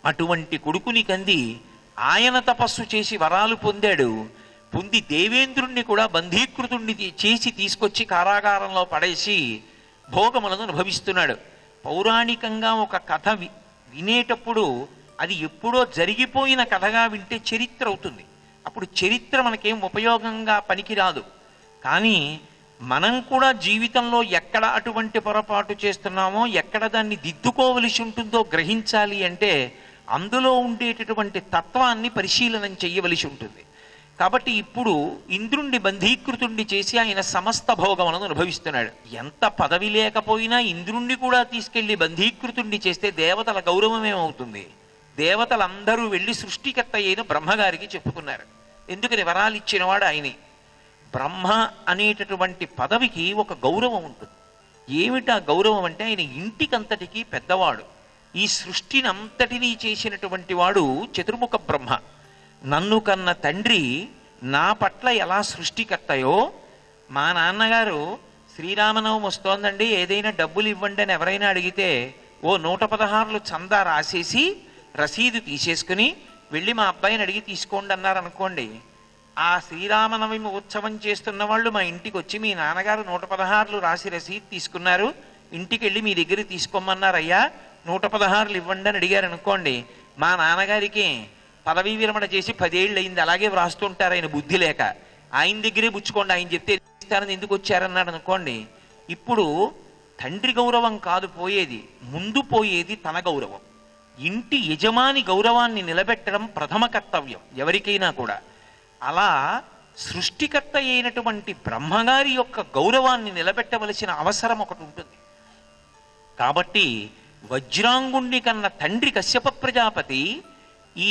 అటువంటి కొడుకుని కంది ఆయన తపస్సు చేసి వరాలు పొందాడు. పొంది దేవేంద్రుణ్ణి కూడా బంధీకృతుణ్ణి చేసి తీసుకొచ్చి కారాగారంలో పడేసి భోగములను అనుభవిస్తున్నాడు. పౌరాణికంగా ఒక కథ వినేటప్పుడు అది ఎప్పుడో జరిగిపోయిన కథగా వింటే చరిత్ర అవుతుంది. అప్పుడు చరిత్ర మనకేం ఉపయోగంగా పనికిరాదు. కానీ మనం కూడా జీవితంలో ఎక్కడ అటువంటి పొరపాటు చేస్తున్నామో, ఎక్కడ దాన్ని దిద్దుకోవలసి ఉంటుందో గ్రహించాలి అంటే అందులో ఉండేటటువంటి తత్వాన్ని పరిశీలనం చేయవలసి ఉంటుంది. కాబట్టి ఇప్పుడు ఇంద్రుణ్ణి బంధీకృతుణ్ణి చేసి ఆయన సమస్త భోగములను అనుభవిస్తున్నాడు. ఎంత పదవి లేకపోయినా ఇంద్రుణ్ణి కూడా తీసుకెళ్లి బంధీకృతుణ్ణి చేస్తే దేవతల గౌరవం ఏమవుతుంది? దేవతలందరూ వెళ్ళి సృష్టికర్త అయిన బ్రహ్మగారికి చెప్పుకున్నారు. ఎందుకని వరాలు ఇచ్చినవాడు ఆయనే. బ్రహ్మ అనేటటువంటి పదవికి ఒక గౌరవం ఉంటుంది. ఏమిటా గౌరవం అంటే ఆయన ఇంటికంతటికి పెద్దవాడు. ఈ సృష్టిని అంతటినీ చేసినటువంటి వాడు చతుర్ముఖ బ్రహ్మ. నన్ను కన్న తండ్రి నా పట్ల ఎలా సృష్టికర్తయో, మా నాన్నగారు శ్రీరామనవమి వస్తోందండి ఏదైనా డబ్బులు ఇవ్వండి అని ఎవరైనా అడిగితే ఓ 116 చందా రాసేసి రసీదు తీసేసుకుని వెళ్ళి మా అబ్బాయిని అడిగి తీసుకోండి అన్నారు అనుకోండి, ఆ శ్రీరామనవమి ఉత్సవం చేస్తున్న వాళ్ళు మా ఇంటికి వచ్చి మీ నాన్నగారు 116 రాసి రసీదు తీసుకున్నారు, ఇంటికి వెళ్ళి మీ దగ్గర తీసుకోమన్నారయ్యా, 116 ఇవ్వండి అని అడిగారు అనుకోండి, మా నాన్నగారికి పదవీ విరమణ చేసి 10 ఏళ్ళు అయింది, అలాగే వ్రాస్తుంటారు ఆయన బుద్ధి లేక. ఆయన దగ్గరే పుచ్చుకోండి, ఆయన చెప్తే ఇస్తారని ఎందుకు వచ్చారన్నాడు అనుకోండి. ఇప్పుడు తండ్రి గౌరవం కాదు పోయేది, ముందు పోయేది తన గౌరవం. ఇంటి యజమాని గౌరవాన్ని నిలబెట్టడం ప్రథమ కర్తవ్యం ఎవరికైనా కూడా. అలా సృష్టికర్త అయినటువంటి బ్రహ్మగారి యొక్క గౌరవాన్ని నిలబెట్టవలసిన అవసరం ఒకటి ఉంటుంది. కాబట్టి వజ్రాంగుణ్ణి కన్న తండ్రి కశ్యప ప్రజాపతి ఈ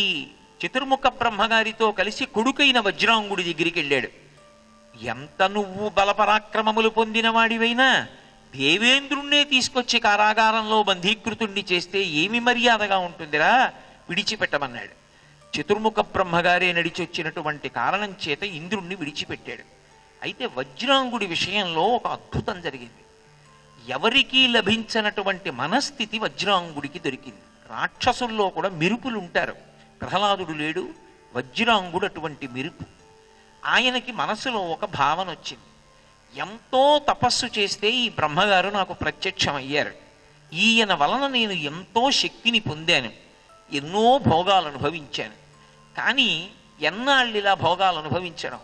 చతుర్ముఖ బ్రహ్మగారితో కలిసి కొడుకైన వజ్రాంగుడి దగ్గరికి వెళ్ళాడు. ఎంత నువ్వు బలపరాక్రమములు పొందిన వాడివైనా దేవేంద్రుణ్ణే తీసుకొచ్చి కారాగారంలో బంధీకృతుణ్ణి చేస్తే ఏమి మర్యాదగా ఉంటుందిరా, విడిచిపెట్టమన్నాడు. చతుర్ముఖ బ్రహ్మగారే నడిచొచ్చినటువంటి కారణం చేత ఇంద్రుణ్ణి విడిచిపెట్టాడు. అయితే వజ్రాంగుడి విషయంలో ఒక అద్భుతం జరిగింది. ఎవరికీ లభించినటువంటి మనస్థితి వజ్రాంగుడికి దొరికింది. రాక్షసుల్లో కూడా మెరుపులు ఉంటారు. ప్రహ్లాదుడు లేడు, వజ్రాంగుడు అటువంటి మెరుపు. ఆయనకి మనసులో ఒక భావన వచ్చింది, ఎంతో తపస్సు చేస్తే ఈ బ్రహ్మగారు నాకు ప్రత్యక్షమయ్యారు, ఈయన వలన నేను ఎంతో శక్తిని పొందాను, ఎన్నో భోగాలు అనుభవించాను. కానీ ఎన్నాళ్ళు ఇలా భోగాలు అనుభవించడం?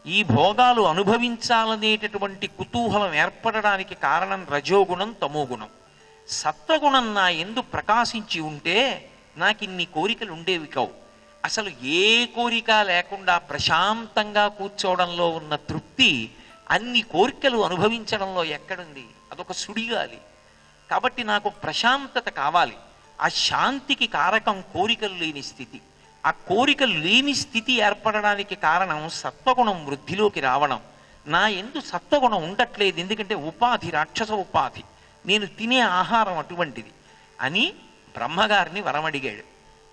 ఈ భోగాలు అనుభవించాలనేటటువంటి కుతూహలం ఏర్పడడానికి కారణం రజోగుణం, తమోగుణం. సత్వగుణం నా యందు ప్రకాశించి ఉంటే నాకు ఇన్ని కోరికలు ఉండేవి కావు. అసలు ఏ కోరిక లేకుండా ప్రశాంతంగా కూర్చోవడంలో ఉన్న తృప్తి అన్ని కోరికలు అనుభవించడంలో ఎక్కడుంది? అదొక సుడిగాలి. కాబట్టి నాకు ప్రశాంతత కావాలి. ఆ శాంతికి కారకం కోరికలు లేని స్థితి. ఆ కోరిక లేని స్థితి ఏర్పడడానికి కారణం సత్వగుణం వృద్ధిలోకి రావడం. నా యందు సత్వగుణం ఉండట్లేదు, ఎందుకంటే ఉపాధి రాక్షస ఉపాధి, నేను తినే ఆహారం అటువంటిది అని బ్రహ్మగారిని వరమడిగాడు.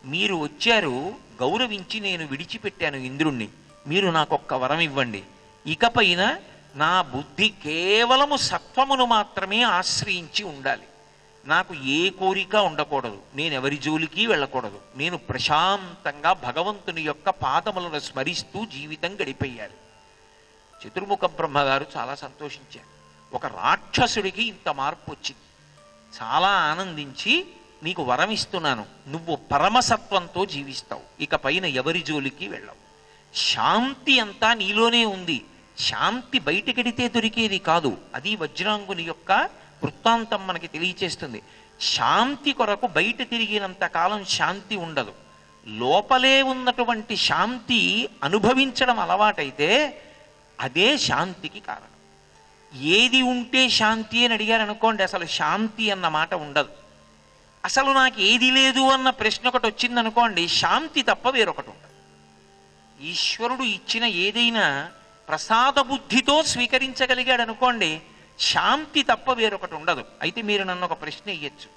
మీరు వచ్చారు, గౌరవించి నేను విడిచిపెట్టాను ఇంద్రుణ్ణి, మీరు నాకొక్క వరం ఇవ్వండి. ఇకపైన నా బుద్ధి కేవలము సత్వమును మాత్రమే ఆశ్రయించి ఉండాలి, నాకు ఏ కోరిక ఉండకూడదు, నేను ఎవరి జోలికి వెళ్ళకూడదు, నేను ప్రశాంతంగా భగవంతుని యొక్క పాదములను స్మరిస్తూ జీవితం గడిపేయాలి. చతుర్ముఖ బ్రహ్మగారు చాలా సంతోషించారు. ఒక రాక్షసుడికి ఇంత మార్పు వచ్చింది. చాలా ఆనందించి, నీకు వరం ఇస్తున్నాను, నువ్వు పరమసత్వంతో జీవిస్తావు, ఇక పైన ఎవరి జోలికి వెళ్ళవు. శాంతి అంతా నీలోనే ఉంది, శాంతి బయటకెడితే దొరికేది కాదు. అది వజ్రాంగుని యొక్క వృత్తాంతం మనకి తెలియచేస్తుంది. శాంతి కొరకు బయట తిరిగినంత కాలం శాంతి ఉండదు. లోపలే ఉన్నటువంటి శాంతి అనుభవించడం అలవాటైతే అదే శాంతికి కారణం. ఏది ఉంటే శాంతి అని అడిగారు అనుకోండి, అసలు శాంతి అన్న మాట ఉండదు. అసలు నాకు ఏది లేదు అన్న ప్రశ్న ఒకటి వచ్చిందనుకోండి, శాంతి తప్ప వేరొకటి ఉండదు. ఈశ్వరుడు ఇచ్చిన ఏదైనా ప్రసాద బుద్ధితో స్వీకరించగలిగాడు అనుకోండి, శాంతి తప్ప వేరొకటి ఉండదు. అయితే మీరు నన్ను ఒక ప్రశ్న ఇయ్యచ్చు,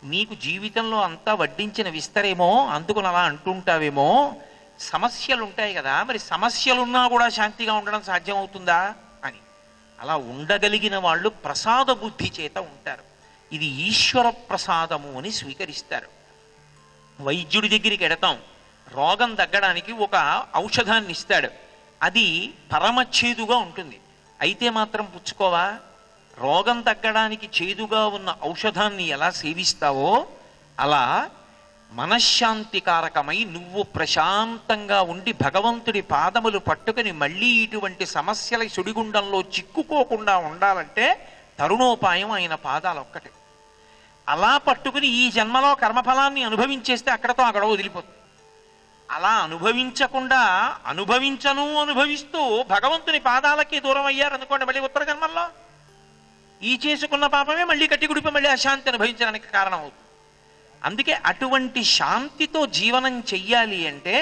నీకు జీవితంలో అంతా వడ్డించిన విస్తరేమో అందుకుని అలా అంటుంటావేమో, సమస్యలు ఉంటాయి కదా, మరి సమస్యలున్నా కూడా శాంతిగా ఉండడం సాధ్యమవుతుందా అని. అలా ఉండగలిగిన వాళ్ళు ప్రసాద బుద్ధి చేత ఉంటారు. ఇది ఈశ్వర ప్రసాదము అని స్వీకరిస్తారు. వైద్యుడి దగ్గరికి ఎడతాం, రోగం తగ్గడానికి ఒక ఔషధాన్ని ఇస్తాడు, అది పరమచేదుగా ఉంటుంది, అయితే మాత్రం పుచ్చుకోవా? రోగం తగ్గడానికి చేదుగా ఉన్న ఔషధాన్ని ఎలా సేవిస్తావో అలా మనశ్శాంతికారకమై నువ్వు ప్రశాంతంగా ఉండి భగవంతుడి పాదములు పట్టుకుని మళ్ళీ ఇటువంటి సమస్యల సుడిగుండంలో చిక్కుకోకుండా ఉండాలంటే తరుణోపాయం ఆయన పాదాలు ఒక్కటే. అలా పట్టుకుని ఈ జన్మలో కర్మఫలాన్ని అనుభవించేస్తే అక్కడతో అక్కడ వదిలిపోతుంది. అలా అనుభవించకుండా అనుభవిస్తూ భగవంతుని పాదాలకి దూరం అయ్యారనుకోండి, మళ్ళీ ఉత్తర జన్మల్లో ఈ చేసుకున్న పాపమే మళ్ళీ కట్టిగుడిపి మళ్ళీ అశాంతి అనుభవించడానికి కారణం అవుతుంది. అందుకే అటువంటి శాంతితో జీవనం చెయ్యాలి అంటే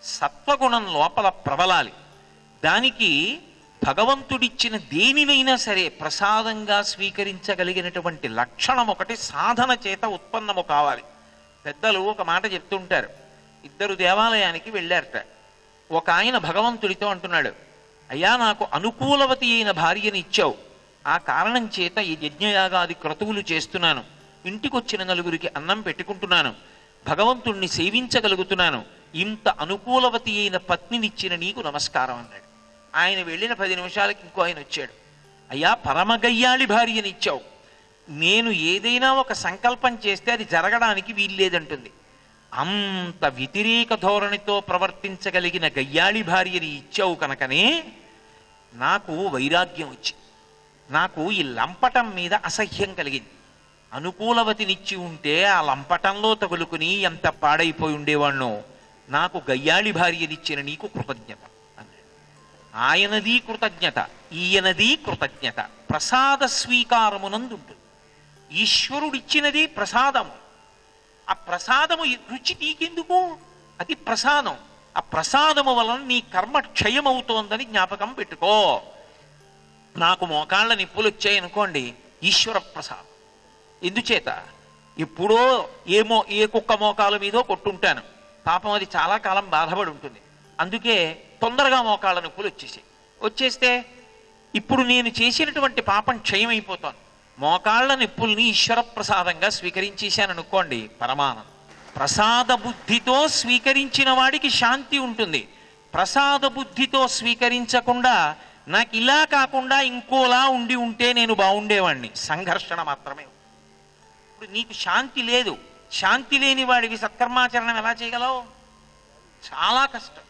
సత్వగుణం లోపల ప్రబలాలి. దానికి భగవంతుడిచ్చిన దేనినైనా సరే ప్రసాదంగా స్వీకరించగలిగినటువంటి లక్షణం ఒకటి సాధన చేత ఉత్పన్నము కావాలి. పెద్దలు ఒక మాట చెప్తుంటారు, ఇద్దరు దేవాలయానికి వెళ్ళారట. ఒక ఆయన భగవంతుడితో అంటున్నాడు, అయ్యా నాకు అనుకూలవతి అయిన భార్యని ఇచ్చావు, ఆ కారణం చేత ఈ యజ్ఞయాగాది క్రతువులు చేస్తున్నాను, ఇంటికొచ్చిన నలుగురికి అన్నం పెట్టుకుంటున్నాను, భగవంతుణ్ణి సేవించగలుగుతున్నాను, ఇంత అనుకూలవతి అయిన పత్నినిచ్చిన నీకు నమస్కారం అన్నాడు. ఆయన వెళ్ళిన 10 నిమిషాలకి ఇంకో ఆయన వచ్చాడు, అయ్యా పరమగయ్యాళి భార్యని ఇచ్చావు, నేను ఏదైనా ఒక సంకల్పం చేస్తే అది జరగడానికి వీల్లేదంటుంది, అంత వ్యతిరేక ధోరణితో ప్రవర్తించగలిగిన గయ్యాళి భార్యని ఇచ్చావు కనుకనే నాకు వైరాగ్యం వచ్చింది, నాకు ఈ లంపటం మీద అసహ్యం కలిగింది. అనుకూలవతినిచ్చి ఉంటే ఆ లంపటంలో తగులుకుని ఎంత పాడైపోయి ఉండేవాణ్ణో, నాకు గయ్యాళి భార్యనిచ్చిన నీకు కృతజ్ఞత అన్నాడు. ఆయనది కృతజ్ఞత, ఈయనది కృతజ్ఞత. ప్రసాద స్వీకారమునందుంటుంది. ఈశ్వరుడిచ్చినది ప్రసాదము. ఆ ప్రసాదము రుచి నీకెందుకు? అది ప్రసాదం. ఆ ప్రసాదము వలన నీ కర్మ క్షయమవుతోందని జ్ఞాపకం పెట్టుకో. నాకు మోకాళ్ళ నిప్పులు వచ్చాయనుకోండి, ఈశ్వర ప్రసాదం. ఎందుచేత ఎప్పుడో ఏ కుక్క మోకాల మీదో కొట్టుంటాను, పాపం అది చాలా కాలం బాధపడి ఉంటుంది, అందుకే తొందరగా మోకాళ్ళ నొప్పులు వచ్చేస్తే ఇప్పుడు నేను చేసినటువంటి పాపం క్షయమైపోతాను. మోకాళ్ళ నొప్పుల్ని ఈశ్వర ప్రసాదంగా స్వీకరించేశాననుకోండి, పరమానందం. ప్రసాద బుద్ధితో స్వీకరించిన వాడికి శాంతి ఉంటుంది. ప్రసాద బుద్ధితో స్వీకరించకుండా నాకు ఇలా కాకుండా ఇంకోలా ఉంటే నేను బాగుండేవాడిని, సంఘర్షణ మాత్రమే. ఇప్పుడు నీకు శాంతి లేదు, శాంతి లేని వాడివి సత్కర్మాచరణం ఎలా చేయగలవు? చాలా కష్టం.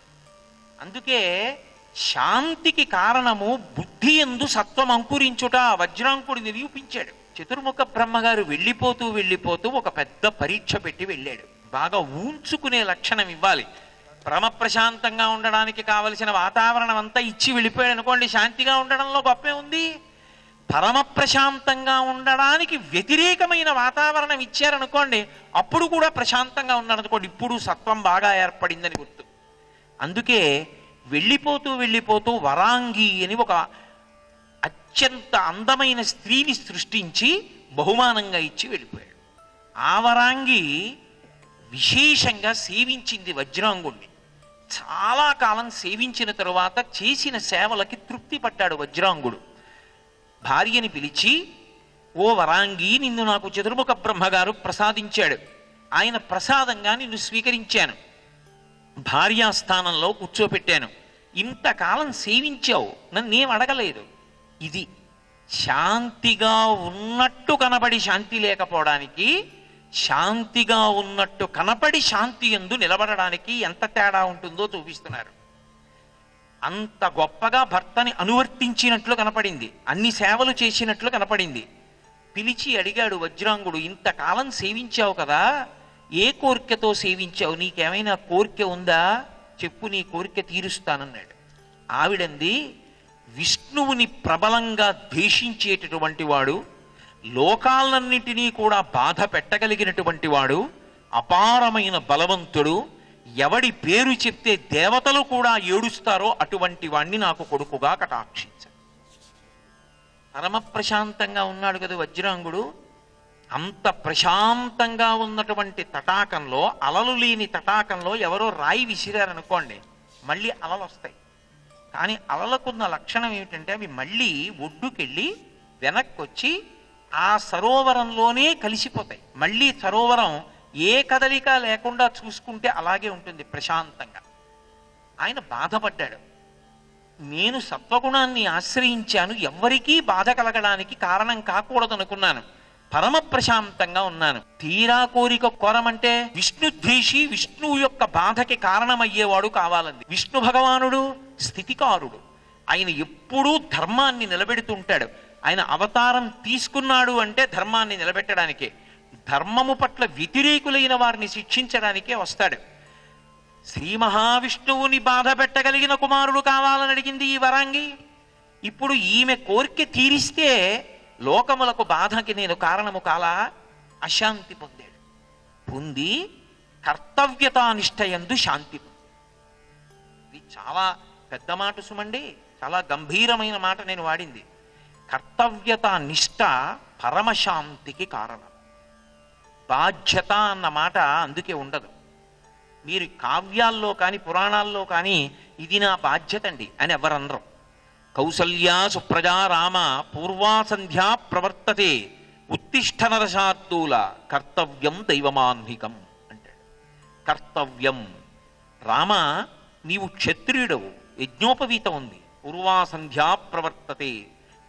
అందుకే శాంతికి కారణము బుద్ధి యందు సత్వం అంకురించుట. వజ్రాంకుడు నిరూపించాడు. చతుర్ముఖ బ్రహ్మగారు వెళ్ళిపోతూ ఒక పెద్ద పరీక్ష పెట్టి వెళ్ళాడు. బాగా ఊంచుకునే లక్షణం ఇవ్వాలి. పరమ ప్రశాంతంగా ఉండడానికి కావలసిన వాతావరణం అంతా ఇచ్చి వెళ్ళిపోయాడు అనుకోండి, శాంతిగా ఉండడంలో గొప్పే ఉంది. పరమ ప్రశాంతంగా ఉండడానికి వ్యతిరేకమైన వాతావరణం ఇచ్చారనుకోండి, అప్పుడు కూడా ప్రశాంతంగా ఉన్నారనుకోండి, ఇప్పుడు సత్వం బాగా ఏర్పడిందని గుర్తు. అందుకే వెళ్ళిపోతూ వెళ్ళిపోతూ వరాంగి అని ఒక అత్యంత అందమైన స్త్రీని సృష్టించి బహుమానంగా ఇచ్చి వెళ్ళిపోయాడు. ఆ వరాంగి విశేషంగా సేవించింది వజ్రాంగుణ్ణి. చాలా కాలం సేవించిన తరువాత చేసిన సేవలకి తృప్తి పట్టాడు వజ్రాంగుడు. భార్యని పిలిచి, ఓ వరాంగి, నిన్ను నాకు చతుర్ముఖ బ్రహ్మగారు ప్రసాదించాడు, ఆయన ప్రసాదంగా నిన్ను స్వీకరించాను, భార్యాస్థానంలో కూర్చోపెట్టాను, ఇంతకాలం సేవించావు, నన్నేం అడగలేదు. ఇది శాంతిగా ఉన్నట్టు కనబడి శాంతి లేకపోవడానికి, శాంతిగా ఉన్నట్టు కనపడి శాంతి యందు నిలబడడానికి ఎంత తేడా ఉంటుందో చూపిస్తున్నారు. అంత గొప్పగా భర్తని అనువర్తించినట్లు కనపడింది, అన్ని సేవలు చేసినట్లు కనపడింది. పిలిచి అడిగాడు వజ్రాంగుడు, ఇంతకాలం సేవించావు కదా, ఏ కోరికతో సేవించావు, నీకేమైనా కోరిక ఉందా, చెప్పు, నీ కోరిక తీరుస్తానన్నాడు. ఆవిడంది, విష్ణువుని ప్రబలంగా ద్వేషించేటటువంటి వాడు, లోకాలన్నింటినీ కూడా బాధ పెట్టగలిగినటువంటి వాడు, అపారమైన బలవంతుడు, ఎవడి పేరు చెప్తే దేవతలు కూడా ఏడుస్తారో అటువంటి వాణ్ణి నాకు కొడుకుగా కటాక్షించు. పరమ ప్రశాంతంగా ఉన్నాడు కదా వజ్రాంగుడు. అంత ప్రశాంతంగా ఉన్నటువంటి తటాకంలో, అలలు లేని తటాకంలో ఎవరో రాయి విసిరారనుకోండి, మళ్ళీ అలలు వస్తాయి. కానీ అలలకున్న లక్షణం ఏమిటంటే అవి మళ్ళీ ఒడ్డుకెళ్ళి వెనక్కొచ్చి ఆ సరోవరంలోనే కలిసిపోతాయి. మళ్ళీ సరోవరం ఏ కదలిక లేకుండా చూసుకుంటే అలాగే ఉంటుంది ప్రశాంతంగా. ఆయన బాధపడ్డాడు, నేను సత్వగుణాన్ని ఆశ్రయించాను, ఎవ్వరికీ బాధ కలగడానికి కారణం కాకూడదనుకున్నాను, పరమ ప్రశాంతంగా ఉన్నాను. తీరా కోరిక కోరమంటే విష్ణుద్వేషి, విష్ణువు యొక్క బాధకి కారణమయ్యేవాడు కావాలంది. విష్ణు భగవానుడు స్థితికారుడు, ఆయన ఎప్పుడూ ధర్మాన్ని నిలబెడుతుంటాడు. ఆయన అవతారం తీసుకున్నాడు అంటే ధర్మాన్ని నిలబెట్టడానికే, ధర్మము పట్ల వ్యతిరేకులైన వారిని శిక్షించడానికే వస్తాడు. శ్రీ మహావిష్ణువుని బాధ పెట్టగలిగిన కుమారుడు కావాలని అడిగింది ఈ వరాంగి. ఇప్పుడు ఈమె కోరిక తీరిస్తే లోకములకు బాధకి నేను కారణము కాలా, అశాంతి పొందాడు. పొంది కర్తవ్యతానిష్టయందు శాంతి పొంది. ఇది చాలా పెద్ద మాట సుమండి, చాలా గంభీరమైన మాట నేను వాడింది. కర్తవ్యత నిష్ట పరమశాంతికి కారణం. బాధ్యత అన్న మాట అందుకే ఉండదు. మీరు కావ్యాల్లో కానీ పురాణాల్లో కానీ ఇది నా బాధ్యత అండి అని ఎవరనరు. కౌసల్యా సుప్రజా రామ పూర్వా సంధ్యా ప్రవర్తతే ఉత్తిష్ట నరశార్దూల కర్తవ్యం దైవమాన్హికం అంటాడు. కర్తవ్యం, రామ నీవు క్షత్రియుడవు, యజ్ఞోపవీతం ఉంది, పూర్వా సంధ్యా ప్రవర్తతే,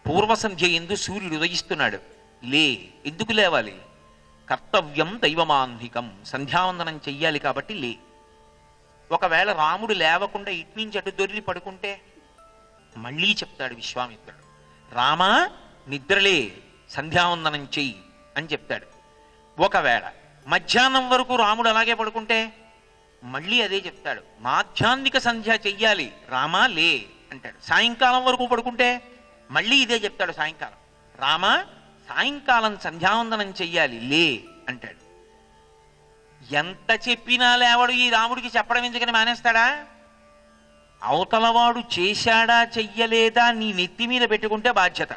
పూర్వసంధ్య ఎందు సూర్యుడు ఉదయిస్తున్నాడు, లే. ఎందుకు లేవాలి? కర్తవ్యం దైవమాన్హికం, సంధ్యావందనం చెయ్యాలి కాబట్టి లే. ఒకవేళ రాముడు లేవకుండా ఇట్నుంచి అటు దొరికి పడుకుంటే మళ్ళీ చెప్తాడు విశ్వామిత్రుడు, రామా నిద్రలే, సంధ్యావందనం చెయ్యి అని చెప్తాడు. ఒకవేళ మధ్యాహ్నం వరకు రాముడు అలాగే పడుకుంటే మళ్ళీ అదే చెప్తాడు, మాధ్యాహ్నిక సంధ్య చెయ్యాలి, రామా లే అంటాడు. సాయంకాలం వరకు పడుకుంటే మళ్ళీ ఇదే చెప్తాడు, సాయంకాలం రామా సాయంకాలం సంధ్యావందనం చెయ్యాలి, లే అంటాడు. ఎంత చెప్పినా లేవాడు ఈ రాముడికి చెప్పడం ఎందుకని మానేస్తాడా? అవతలవాడు చేశాడా చెయ్యలేదా నీ నెత్తి మీద పెట్టుకుంటే బాధ్యత.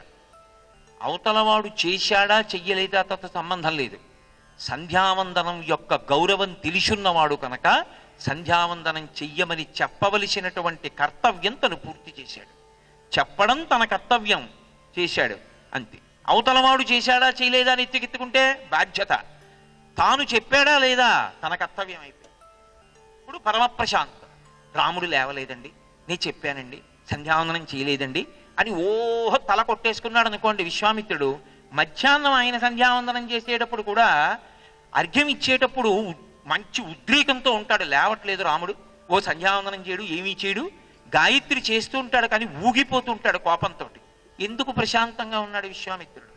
అవతలవాడు చేశాడా చెయ్యలేదా తత సంబంధం లేదు. సంధ్యావందనం యొక్క గౌరవం తెలిసున్నవాడు కనుక సంధ్యావందనం చెయ్యమని చెప్పవలసినటువంటి కర్తవ్యం తను పూర్తి చేశాడు. చెప్పడం తన కర్తవ్యం చేశాడు, అంతే. అవతలవాడు చేశాడా చేయలేదా అని ఎత్తుకెత్తుకుంటే బాధ్యత. తాను చెప్పాడా లేదా తన కర్తవ్యం అయిపోయింది. ఇప్పుడు పరమప్రశాంతం. రాముడు లేవలేదండి, నేను చెప్పానండి, సంధ్యావందనం చేయలేదండి అని ఓహో తల కొట్టేసుకున్నాడు అనుకోండి విశ్వామిత్రుడు. మధ్యాహ్నం ఆయన సంధ్యావందనం చేసేటప్పుడు కూడా అర్ఘ్యం ఇచ్చేటప్పుడు మంచి ఉద్రేకంతో ఉంటాడు. లేవట్లేదు రాముడు, ఓ సంధ్యావందనం చేయడు, ఏమీ చేయడు, గాయత్రి చేస్తూ ఉంటాడు కానీ ఊగిపోతుంటాడు కోపంతో. ఎందుకు ప్రశాంతంగా ఉన్నాడు విశ్వామిత్రుడు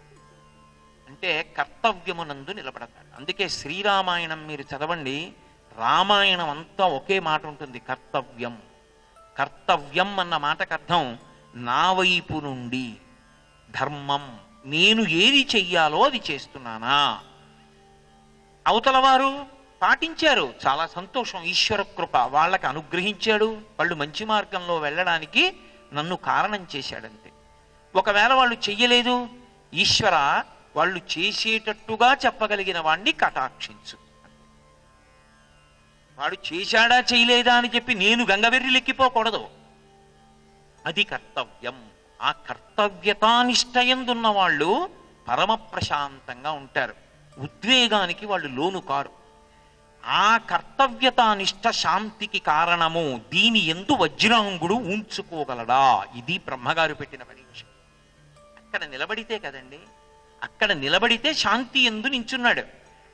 అంటే కర్తవ్యమునందు నిలబడతాడు. అందుకే శ్రీరామాయణం మీరు చదవండి, రామాయణం అంతా ఒకే మాట ఉంటుంది, కర్తవ్యం. కర్తవ్యం అన్న మాటకు అర్థం నా వైపు నుండి, ధర్మం, నేను ఏది చెయ్యాలో అది చేస్తున్నానా? అవతల వారు పాటించారు, చాలా సంతోషం, ఈశ్వర కృప వాళ్ళకి అనుగ్రహించాడు, వాళ్ళు మంచి మార్గంలో వెళ్ళడానికి నన్ను కారణం చేశాడంతే. ఒకవేళ వాళ్ళు చెయ్యలేదు, ఈశ్వర వాళ్ళు చేసేటట్టుగా చెప్పగలిగిన వాణ్ణి కటాక్షించు. వాడు చేశాడా చేయలేదా అని చెప్పి నేను గంగవెర్రి లెక్కిపోకూడదు. అది కర్తవ్యం. ఆ కర్తవ్యతానిష్టయందున్న వాళ్ళు పరమ ప్రశాంతంగా ఉంటారు, ఉద్వేగానికి వాళ్ళు లోను కారు. ఆ కర్తవ్యతానిష్ట శాంతికి కారణము దీని ఎందు వజ్రాంగుడు ఉంచుకోగలడా? ఇది బ్రహ్మగారు పెట్టిన పరీక్ష. అక్కడ నిలబడితే కదండి, అక్కడ నిలబడితే శాంతి ఎందు నించున్నాడు.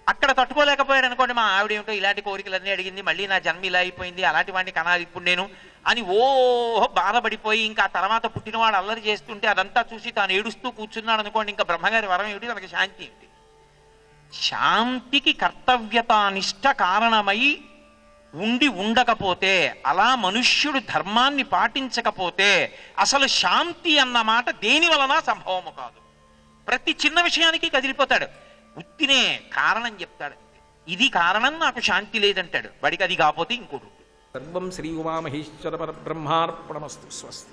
అక్కడ తట్టుకోలేకపోయాడు అనుకోండి, మా ఆవిడ ఏమిటో ఇలాంటి కోరికలన్నీ అడిగింది, మళ్ళీ నా జన్మ ఇలా అయిపోయింది, అలాంటి వాడిని కనాలి ఇప్పుడు నేను అని ఓహో బాధపడిపోయి ఇంకా తర్వాత పుట్టినవాడు అల్లరి చేస్తుంటే అదంతా చూసి తాను ఏడుస్తూ కూర్చున్నాడు అనుకోండి, ఇంకా బ్రహ్మగారి వరం ఏమిటి, మనకి శాంతి ఏమిటి? శాంతికి కర్తవ్యతానిష్ట కారణమై ఉండి ఉండకపోతే, అలా మనుష్యుడు ధర్మాన్ని పాటించకపోతే అసలు శాంతి అన్న మాట దేని వలన సంభవము కాదు. ప్రతి చిన్న విషయానికి కదిలిపోతాడు, ఉత్తినే కారణం చెప్తాడు, ఇది కారణం నాకు శాంతి లేదంటాడు. వాడికి అది కాకపోతే ఇంకోటి. సర్వం శ్రీ ఉమామహేశ్వర పరబ్రహ్మార్పణమస్తు. స్వస్తి.